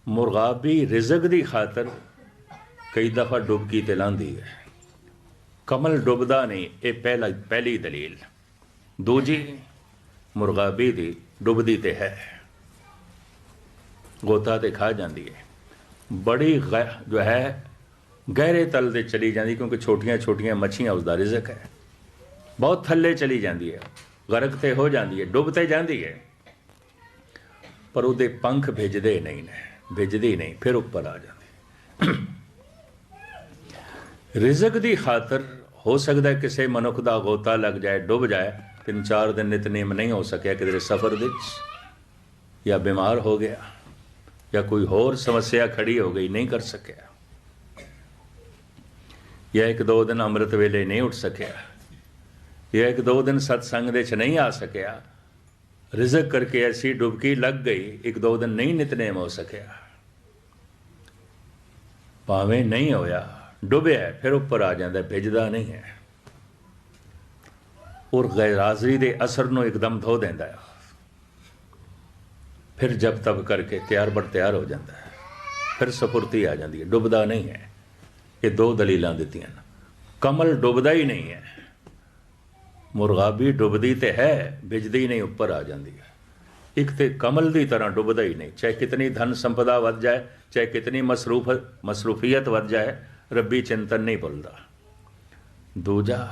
ਮੁਰਗਾਬੀ ਰਿਜ਼ਕ ਦੀ ਖਾਤਰ ਕਈ ਦਫਾ ਡੁਬਕੀ ਤੇ ਲਾਂਦੀ ਹੈ, ਕਮਲ ਡੁੱਬਦਾ ਨਹੀਂ। ਇਹ ਪਹਿਲੀ ਦਲੀਲ। ਦੂਜੀ, ਮੁਰਗਾਬੀ ਦੀ ਡੁੱਬਦੀ ਤੇ ਹੈ, ਗੋਤਾ ਤੇ ਖਾ ਜਾਂਦੀ ਹੈ, ਬੜੀ ਜੋ ਹੈ ਗਹਿਰੇ ਤਲ ਦੇ ਚਲੀ ਜਾਂਦੀ, ਕਿਉਂਕਿ ਛੋਟੀਆਂ ਛੋਟੀਆਂ ਮੱਛੀਆਂ ਉਸਦਾ ਰਿਜ਼ਕ ਹੈ। ਬਹੁਤ ਥੱਲੇ ਚਲੀ ਜਾਂਦੀ ਹੈ, ਗਰਕ ਤੇ ਹੋ ਜਾਂਦੀ ਹੈ, ਡੁੱਬ ਤੇ ਜਾਂਦੀ ਹੈ, ਪਰ ਉਹਦੇ ਪੰਖ ਭਿੱਜਦੇ ਨਹੀਂ ਨੇ, ਭਿੱਜਦੀ ਨਹੀਂ, ਫਿਰ ਉੱਪਰ ਆ ਜਾਂਦੀ। ਰਿਜ਼ਕ ਦੀ ਖਾਤਰ ਹੋ ਸਕਦਾ ਕਿਸੇ ਮਨੁੱਖ ਦਾ ਗੋਤਾ ਲੱਗ ਜਾਏ, ਡੁੱਬ ਜਾਏ, 3-4 ਦਿਨ ਨਿਤਨੇਮ ਨਹੀਂ ਹੋ ਸਕਿਆ ਕਿਧਰੇ ਸਫ਼ਰ ਵਿੱਚ, ਜਾਂ ਬਿਮਾਰ ਹੋ ਗਿਆ, ਜਾਂ ਕੋਈ ਹੋਰ ਸਮੱਸਿਆ ਖੜੀ ਹੋ ਗਈ, ਨਹੀਂ ਕਰ ਸਕਿਆ, ਜਾਂ 1-2 ਦਿਨ ਅੰਮ੍ਰਿਤ ਵੇਲੇ ਨਹੀਂ ਉੱਠ ਸਕਿਆ, ਜਾਂ 1-2 ਦਿਨ ਸਤਸੰਗ ਦੇ 'ਚ ਨਹੀਂ ਆ ਸਕਿਆ, ਰਿਜ਼ਕ ਕਰਕੇ ਐਸੀ ਡੁਬਕੀ ਲੱਗ ਗਈ, 1-2 ਦਿਨ ਨਹੀਂ ਨਿਤਨੇਮ ਹੋ ਸਕਿਆ, ਭਾਵੇਂ ਨਹੀਂ ਹੋਇਆ, ਡੁੱਬਿਆ, ਫਿਰ ਉੱਪਰ ਆ ਜਾਂਦਾ, ਭਿੱਜਦਾ ਨਹੀਂ ਹੈ, ਔਰ ਗੈਰ-ਹਾਜ਼ਰੀ ਦੇ ਅਸਰ ਨੂੰ ਇੱਕਦਮ ਧੋ ਦਿੰਦਾ ਹੈ, ਫਿਰ ਜਬ ਤਬ ਕਰਕੇ ਤਿਆਰ ਬਰ ਤਿਆਰ ਹੋ ਜਾਂਦਾ ਹੈ, ਫਿਰ ਸਪੁਰਤੀ ਆ ਜਾਂਦੀ ਹੈ, ਡੁੱਬਦਾ ਨਹੀਂ ਹੈ। ਇਹ 2 ਦਲੀਲਾਂ ਦਿੱਤੀਆਂ। ਕਮਲ ਡੁੱਬਦਾ ਹੀ ਨਹੀਂ ਹੈ, ਮੁਰਗਾਬੀ ਡੁੱਬਦੀ ਤੇ ਹੈ, ਭਿੱਜਦੀ ਨਹੀਂ, ਉੱਪਰ ਆ ਜਾਂਦੀ ਹੈ। ਇੱਕ ਤੇ ਕਮਲ ਦੀ ਤਰ੍ਹਾਂ ਡੁੱਬਦਾ ਹੀ ਨਹੀਂ, ਚਾਹੇ ਕਿਤਨੀ ਧਨ ਸੰਪਦਾ ਵੱਧ ਜਾਏ, ਚਾਹੇ ਕਿਤਨੀ ਮਸਰੂਫੀਅਤ ਵੱਧ ਜਾਏ, ਰੱਬੀ ਚਿੰਤਨ ਨਹੀਂ ਭੁੱਲਦਾ। ਦੂਜਾ,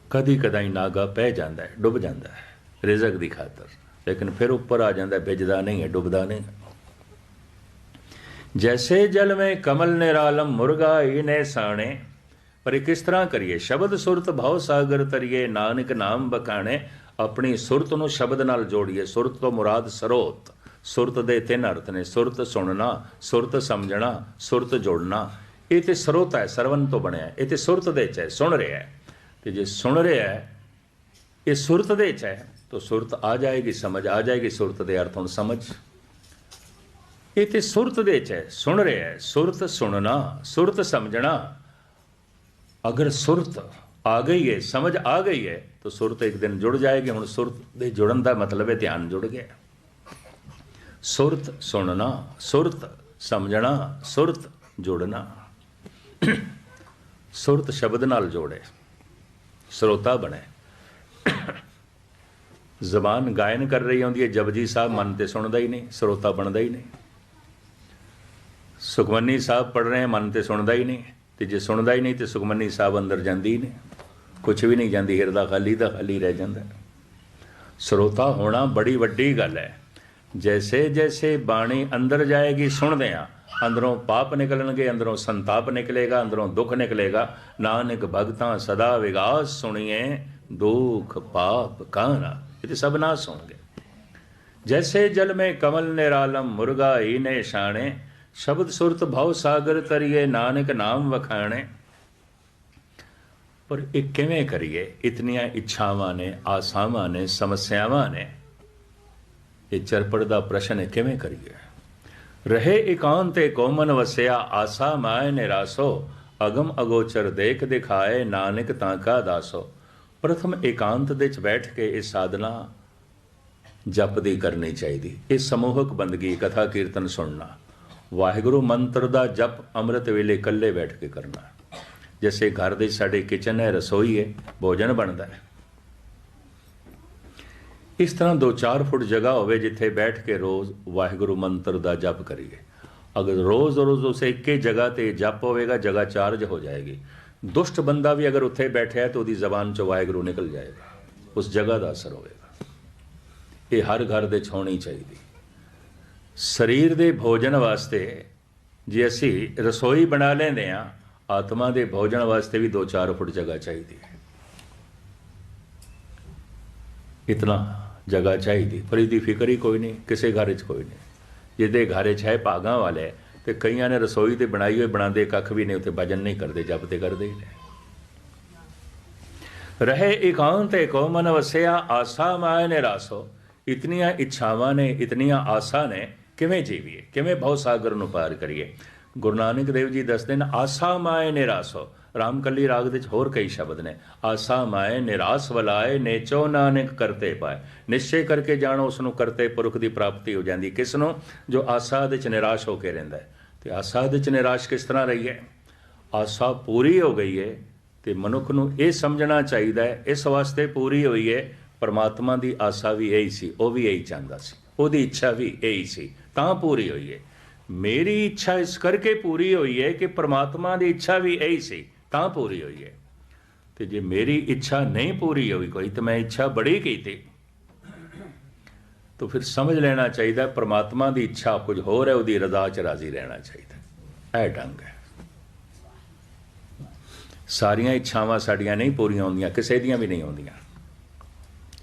ਕਦੀ ਕਦਾਈ ਨਾਗਾ ਪੈ ਜਾਂਦਾ ਹੈ, ਡੁੱਬ ਜਾਂਦਾ ਹੈ ਰਿਜ਼ਕ ਦੀ ਖਾਤਰ, ਲੇਕਿਨ ਫਿਰ ਉੱਪਰ ਆ ਜਾਂਦਾ, ਭਿੱਜਦਾ ਨਹੀਂ ਹੈ, ਡੁੱਬਦਾ ਨਹੀਂ। ਜੈਸੇ ਜਲ ਮੇ ਕਮਲ ਨਿਰਾਲਮ ਮੁਰਗਾ ਹੀ ਨੇ ਸਾਣੇ। ਪਰ ਇਹ ਕਿਸ ਤਰ੍ਹਾਂ ਕਰੀਏ? ਸ਼ਬਦ ਸੁਰਤ ਭਉ ਸਾਗਰ ਤਰੀਏ ਨਾਨਕ ਨਾਮ ਬਖਾਣੇ। ਆਪਣੀ ਸੁਰਤ ਨੂੰ ਸ਼ਬਦ ਨਾਲ ਜੋੜੀਏ। ਸੁਰਤ ਤੋਂ ਮੁਰਾਦ ਸਰੋਤ। ਸੁਰਤ ਦੇ 3 ਅਰਥ ਨੇ, ਸੁਰਤ ਸੁਣਨਾ, ਸੁਰਤ ਸਮਝਣਾ, ਸੁਰਤ ਜੋੜਨਾ। ਇਹ ਤੇ ਸਰੋਤਾ ਹੈ, ਸਰਵਨ ਤੋਂ ਬਣਿਆ, ਇਹ ਤੇ ਸੁਰਤ ਦੇ 'ਚ ਹੈ, ਸੁਣ ਰਿਹਾ ਹੈ। ਤੇ ਜੇ ਸੁਣ ਰਿਹਾ ਹੈ, ਇਹ ਸੁਰਤ ਦੇ 'ਚ ਹੈ, ਤਾਂ ਸੁਰਤ ਆ ਜਾਏਗੀ, ਸਮਝ ਆ ਜਾਏਗੀ ਸੁਰਤ ਦੇ ਅਰਥ। ਹੁਣ ਸਮਝ, ਇਹ ਤੇ ਸੁਰਤ ਦੇ 'ਚ ਹੈ, ਸੁਣ ਰਿਹਾ ਹੈ। ਸੁਰਤ ਸੁਣਨਾ, ਸੁਰਤ ਸਮਝਣਾ। ਅਗਰ ਸੁਰਤ ਆ ਗਈ ਹੈ, ਸਮਝ ਆ ਗਈ ਹੈ, ਤਾਂ ਸੁਰਤ ਇੱਕ ਦਿਨ ਜੁੜ ਜਾਏਗੀ। ਹੁਣ ਸੁਰਤ ਦੇ ਜੁੜਨ ਦਾ ਮਤਲਬ ਹੈ ਧਿਆਨ ਜੁੜ ਗਿਆ। ਸੁਰਤ ਸੁਣਨਾ, ਸੁਰਤ ਸਮਝਣਾ, ਸੁਰਤ ਜੋੜਨਾ। ਸੁਰਤ ਸ਼ਬਦ ਨਾਲ ਜੋੜੇ, ਸਰੋਤਾ ਬਣੇ। ਜ਼ਬਾਨ ਗਾਇਨ ਕਰ ਰਹੀ ਹੁੰਦੀ ਹੈ ਜਪਜੀ ਸਾਹਿਬ, ਮਨ ਤੇ ਸੁਣਦਾ ਹੀ ਨਹੀਂ, ਸਰੋਤਾ ਬਣਦਾ ਹੀ ਨਹੀਂ। ਸੁਖਮਨੀ ਸਾਹਿਬ ਪੜ੍ਹ ਰਹੇ, ਮਨ ਤੇ ਸੁਣਦਾ ਹੀ ਨਹੀਂ। ਤੇ ਜੇ ਸੁਣਦਾ ਹੀ ਨਹੀਂ ਤੇ ਸੁਖਮਨੀ ਸਾਹਿਬ ਅੰਦਰ ਜਾਂਦੀ ਹੀ ਨਹੀਂ, ਕੁਛ ਵੀ ਨਹੀਂ ਜਾਂਦੀ, ਹਿਰਦਾ ਖਾਲੀ ਦਾ ਖਾਲੀ ਰਹਿ ਜਾਂਦਾ। ਸਰੋਤਾ ਹੋਣਾ ਬੜੀ ਵੱਡੀ ਗੱਲ ਹੈ। ਜੈਸੇ ਜੈਸੇ ਬਾਣੀ ਅੰਦਰ ਜਾਏਗੀ ਸੁਣਦਿਆਂ ਅੰਦਰੋਂ ਪਾਪ ਨਿਕਲਣਗੇ, ਅੰਦਰੋਂ ਸੰਤਾਪ ਨਿਕਲੇਗਾ, ਅੰਦਰੋਂ ਦੁੱਖ ਨਿਕਲੇਗਾ। ਨਾਨਕ ਭਗਤਾਂ ਸਦਾ ਵਿਗਾਸ ਸੁਣੀਏ, ਦੁੱਖ ਪਾਪ ਕਾਨਾ, ਇਹ ਸਭ ਨਾਸ ਹੋਣਗੇ। जैसे जल में कमल निरालम मुर्गा ही ने शाणे, शब्द सुरत भव सागर तरिए नानक नाम वखाणे। पर एक किवें करिए, इतनियां इच्छावां ने, आसावां ने, समस्यावां ने, ये चरपड़ दा प्रश्न है, किवें करिए। रहे एकांत को मन वसया, आसा माए निरासो, अगम अगोचर देख दिखाए, नानक ताका दासो। प्रथम एकांत दे च बैठ के इस साधना जप दी करनी चाहिए। ये समूहक बंदगी, कथा कीर्तन सुनना, वाहिगुरु मंत्र दा जप अमृत वेले कल्ले बैठ के करना। जैसे घर दे साडे किचन है, रसोई है, भोजन बनता है, इस तरह 2-4 फुट जगह होवे जिथे बैठ के रोज़ वाहिगुरु मंत्र दा जप करिए। अगर रोज़ रोज़ उसे एक ही जगह ते जप होवेगा, जगह चार्ज हो जाएगी। दुष्ट बंदा भी अगर उत्थे बैठे है तो उसकी जबान चो वाहिगुरु निकल जाएगा, उस जगह का असर होगा। ये हर घर दे होनी चाहिए। शरीर दे भोजन वास्ते जे असी रसोई बना लेंदे हां, आत्मा दे भोजन वास्ते भी 2-4 फुट जगह चाहिए। इतना जगह चाहिए, पर इसकी फिक्र ही कोई नहीं, किसी घर च कोई नहीं। जिदे घर च है भागां वाले, तो कईयां ने रसोई तो बनाई हुई, बनाते कख भी नहीं, उत्थे भजन नहीं करते, जप ते करते ही नहीं। रहे एकांत को मन वसया, आसा माए निरासो। इतनियां इच्छावां ने, इतनियां आसा ने, किवें जीवीए, किवें भव सागर नूं पार करिए। गुरु नानक देव जी दसदे ने, आसा माए निरासो। रामकली राग दे होर कई शब्द ने, आसा माए निरास वलाए, नेचो नानक करते पाए। निश्चय करके जानो, उसनूं करते पुरख की प्राप्ति हो जाती। किसनों? जो आसा दे च निराश होकर रहिंदा है। तो आसा दे च निराश किस तरह रही है? आसा पूरी हो गई है तो मनुख नूं ये समझना चाहिए, इस वास्ते पूरी हुई है। परमात्मा की आसा भी यही सी, वो भी यही चाहता सी, उसकी इच्छा भी यही सी, तां पूरी हुई है। मेरी इच्छा इस करके पूरी हुई है कि परमात्मा की इच्छा भी यही सी, तां पूरी हुई है। तो जे मेरी इच्छा नहीं पूरी हुई कोई, तो मैं इच्छा बड़ी की थी, तो फिर समझ लेना चाहिए परमात्मा की इच्छा कुछ होर है, उसकी रजा च राजी रहना चाहिए। यह ढंग है। सारिया इच्छावां साड़ियाँ नहीं पूरियां होंदियां, किसी दियां भी नहीं होंदियां।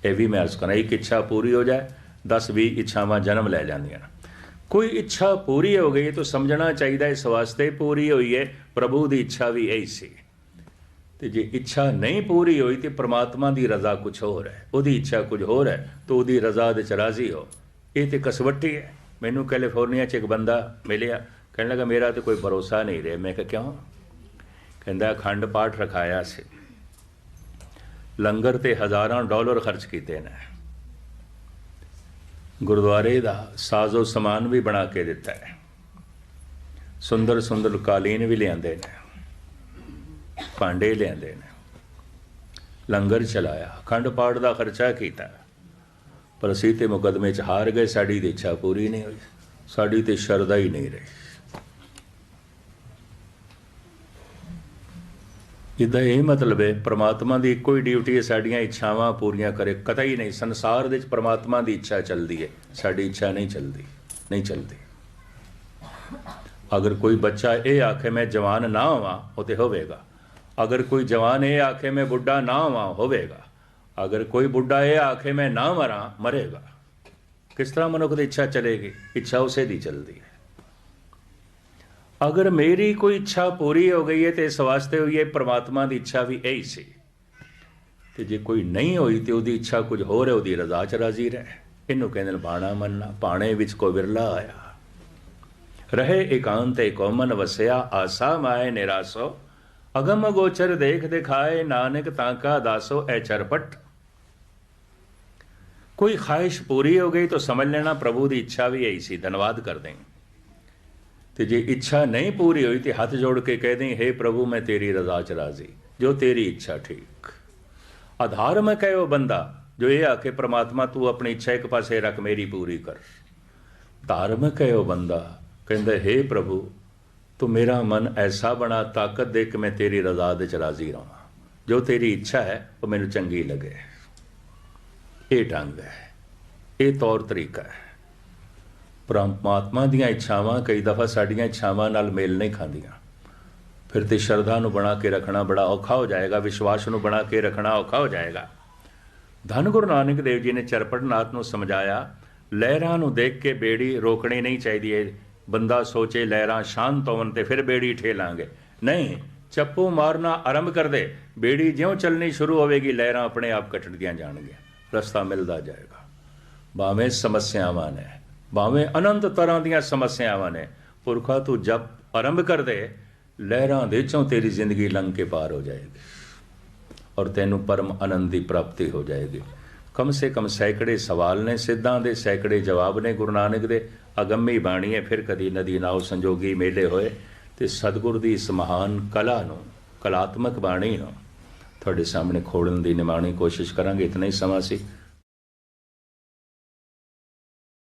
यह भी मैं अर्ज करा, एक इच्छा पूरी हो जाए 10-20 इच्छावां जन्म लै जांदियां। कोई इच्छा पूरी हो गई तो समझना चाहिए इस वास्ते पूरी हुई है, प्रभु की इच्छा भी यही सी। तो जे इच्छा नहीं पूरी हुई तो परमात्मा की रजा कुछ होर है, उसकी इच्छा कुछ होर है, तो उसकी रजा दे च राजी हो। ये तो कसवट्टी है। मैनू कैलीफोर्निया च एक बंदा मिलिया, कहने लगा मेरा तो कोई भरोसा नहीं रहा। मैं कहा क्यों? कहता अखंड पाठ रखाया से, लंगर ते $1000 खर्च किए ने, गुरुद्वारे का साजो समान भी बना के दिता है, सुंदर सुंदर कालीन भी लियाते ने, भांडे लियाते ने, लंगर चलाया, अखंड पाठ का खर्चा किया। पर असी तो मुकदमे च हार गए, साड़ी तो इच्छा पूरी नहीं हुई, साड़ी तो शरदा ही नहीं रही। इदा यह मतलब है परमात्मा की एको ही ड्यूटी है साड़ियाँ इच्छावां पूरियां करे, कतई नहीं। संसार दे परमात्मा की इच्छा चलती है, साड़ी इच्छा नहीं चलती, नहीं चलती। अगर कोई बच्चा ये आखे मैं जवान ना होवां, वो तो होवेगा। अगर कोई जवान ये आखे मैं बुढ़ा ना होवां, होवेगा। अगर कोई बुढ़ा ये आखे मैं ना मरा, मरेगा। किस तरह मनुख की इच्छा चलेगी? इच्छा उसे दी चलती है। अगर मेरी कोई इच्छा पूरी हो गई है तो इस वास्ते हुई है परमात्मा की इच्छा भी यही सी। तो जे कोई नहीं हुई तो उसकी इच्छा कुछ होर है, उसकी रजा च राजी रहे। इनू कहते बाणा मनना, भाणे विच को विरला आया। रहे एकांत को मन वसया, आसा माए निरासो, अगम गोचर देख दिखाए, नानक ताका दासो। ए चरपट कोई ख्वाहिश पूरी हो गई तो समझ लेना प्रभु की इच्छा भी यही सी, धन्यवाद कर देंगे। तो जे इच्छा नहीं पूरी हुई तो हाथ जोड़ के कह दें हे प्रभु मैं तेरी रजा च राजी, जो तेरी इच्छा ठीक। अधार्मिक है वो बंदा जो ये आके परमात्मा तू अपनी इच्छा एक पासे रख, मेरी पूरी कर। धार्मिक है वो बंदा कहता हे प्रभु तू मेरा मन ऐसा बना, ताकत दे कि मैं तेरी रजा दे च राजी रहा, जो तेरी इच्छा है वो मैनू चंगी लगे। ये ढंग है, ये तौर तरीका है। परमात्मा दीयां इच्छावां कई दफ़ा साडियां इच्छावां नाल मेल नहीं खांदियां। फिर तो श्रद्धा नूं बना के रखना बड़ा औखा हो जाएगा, विश्वास नूं बना के रखना औखा हो जाएगा। धन गुरु नानक देव जी ने चरपटनाथ नूं समझाया, लहरां नूं देख के बेड़ी रोकनी नहीं चाहिए। बंदा सोचे लहरां शांत होवन ते फिर बेड़ी ठेलांगे, नहीं, चप्पू मारना आरंभ कर दे, बेड़ी ज्यों चलनी शुरू होवेगी लहरां अपने आप कटदियां जाणगियां, रस्ता मिलता जाएगा। भावें समस्यावां ने, भावें अनंत तरह दीयां समस्यावां ने, पुरखा तू जप आरंभ कर दे, लहरां दे चों तेरी जिंदगी लंघ के पार हो जाएगी और तैनू परम आनंद की प्राप्ति हो जाएगी। कम से कम सैकड़े सवाल ने सिद्धां दे, सैकड़े जवाब ने गुरु नानक दे। अगम्मी बाणी है, फिर कदी नदी नाव संजोगी मेले होए। तो सतगुर की इस महान कला नूं, कलात्मक बाणी नूं तुहाडे सामने खोलण की निमाणी कोशिश करांगे। इतना ही समा सी।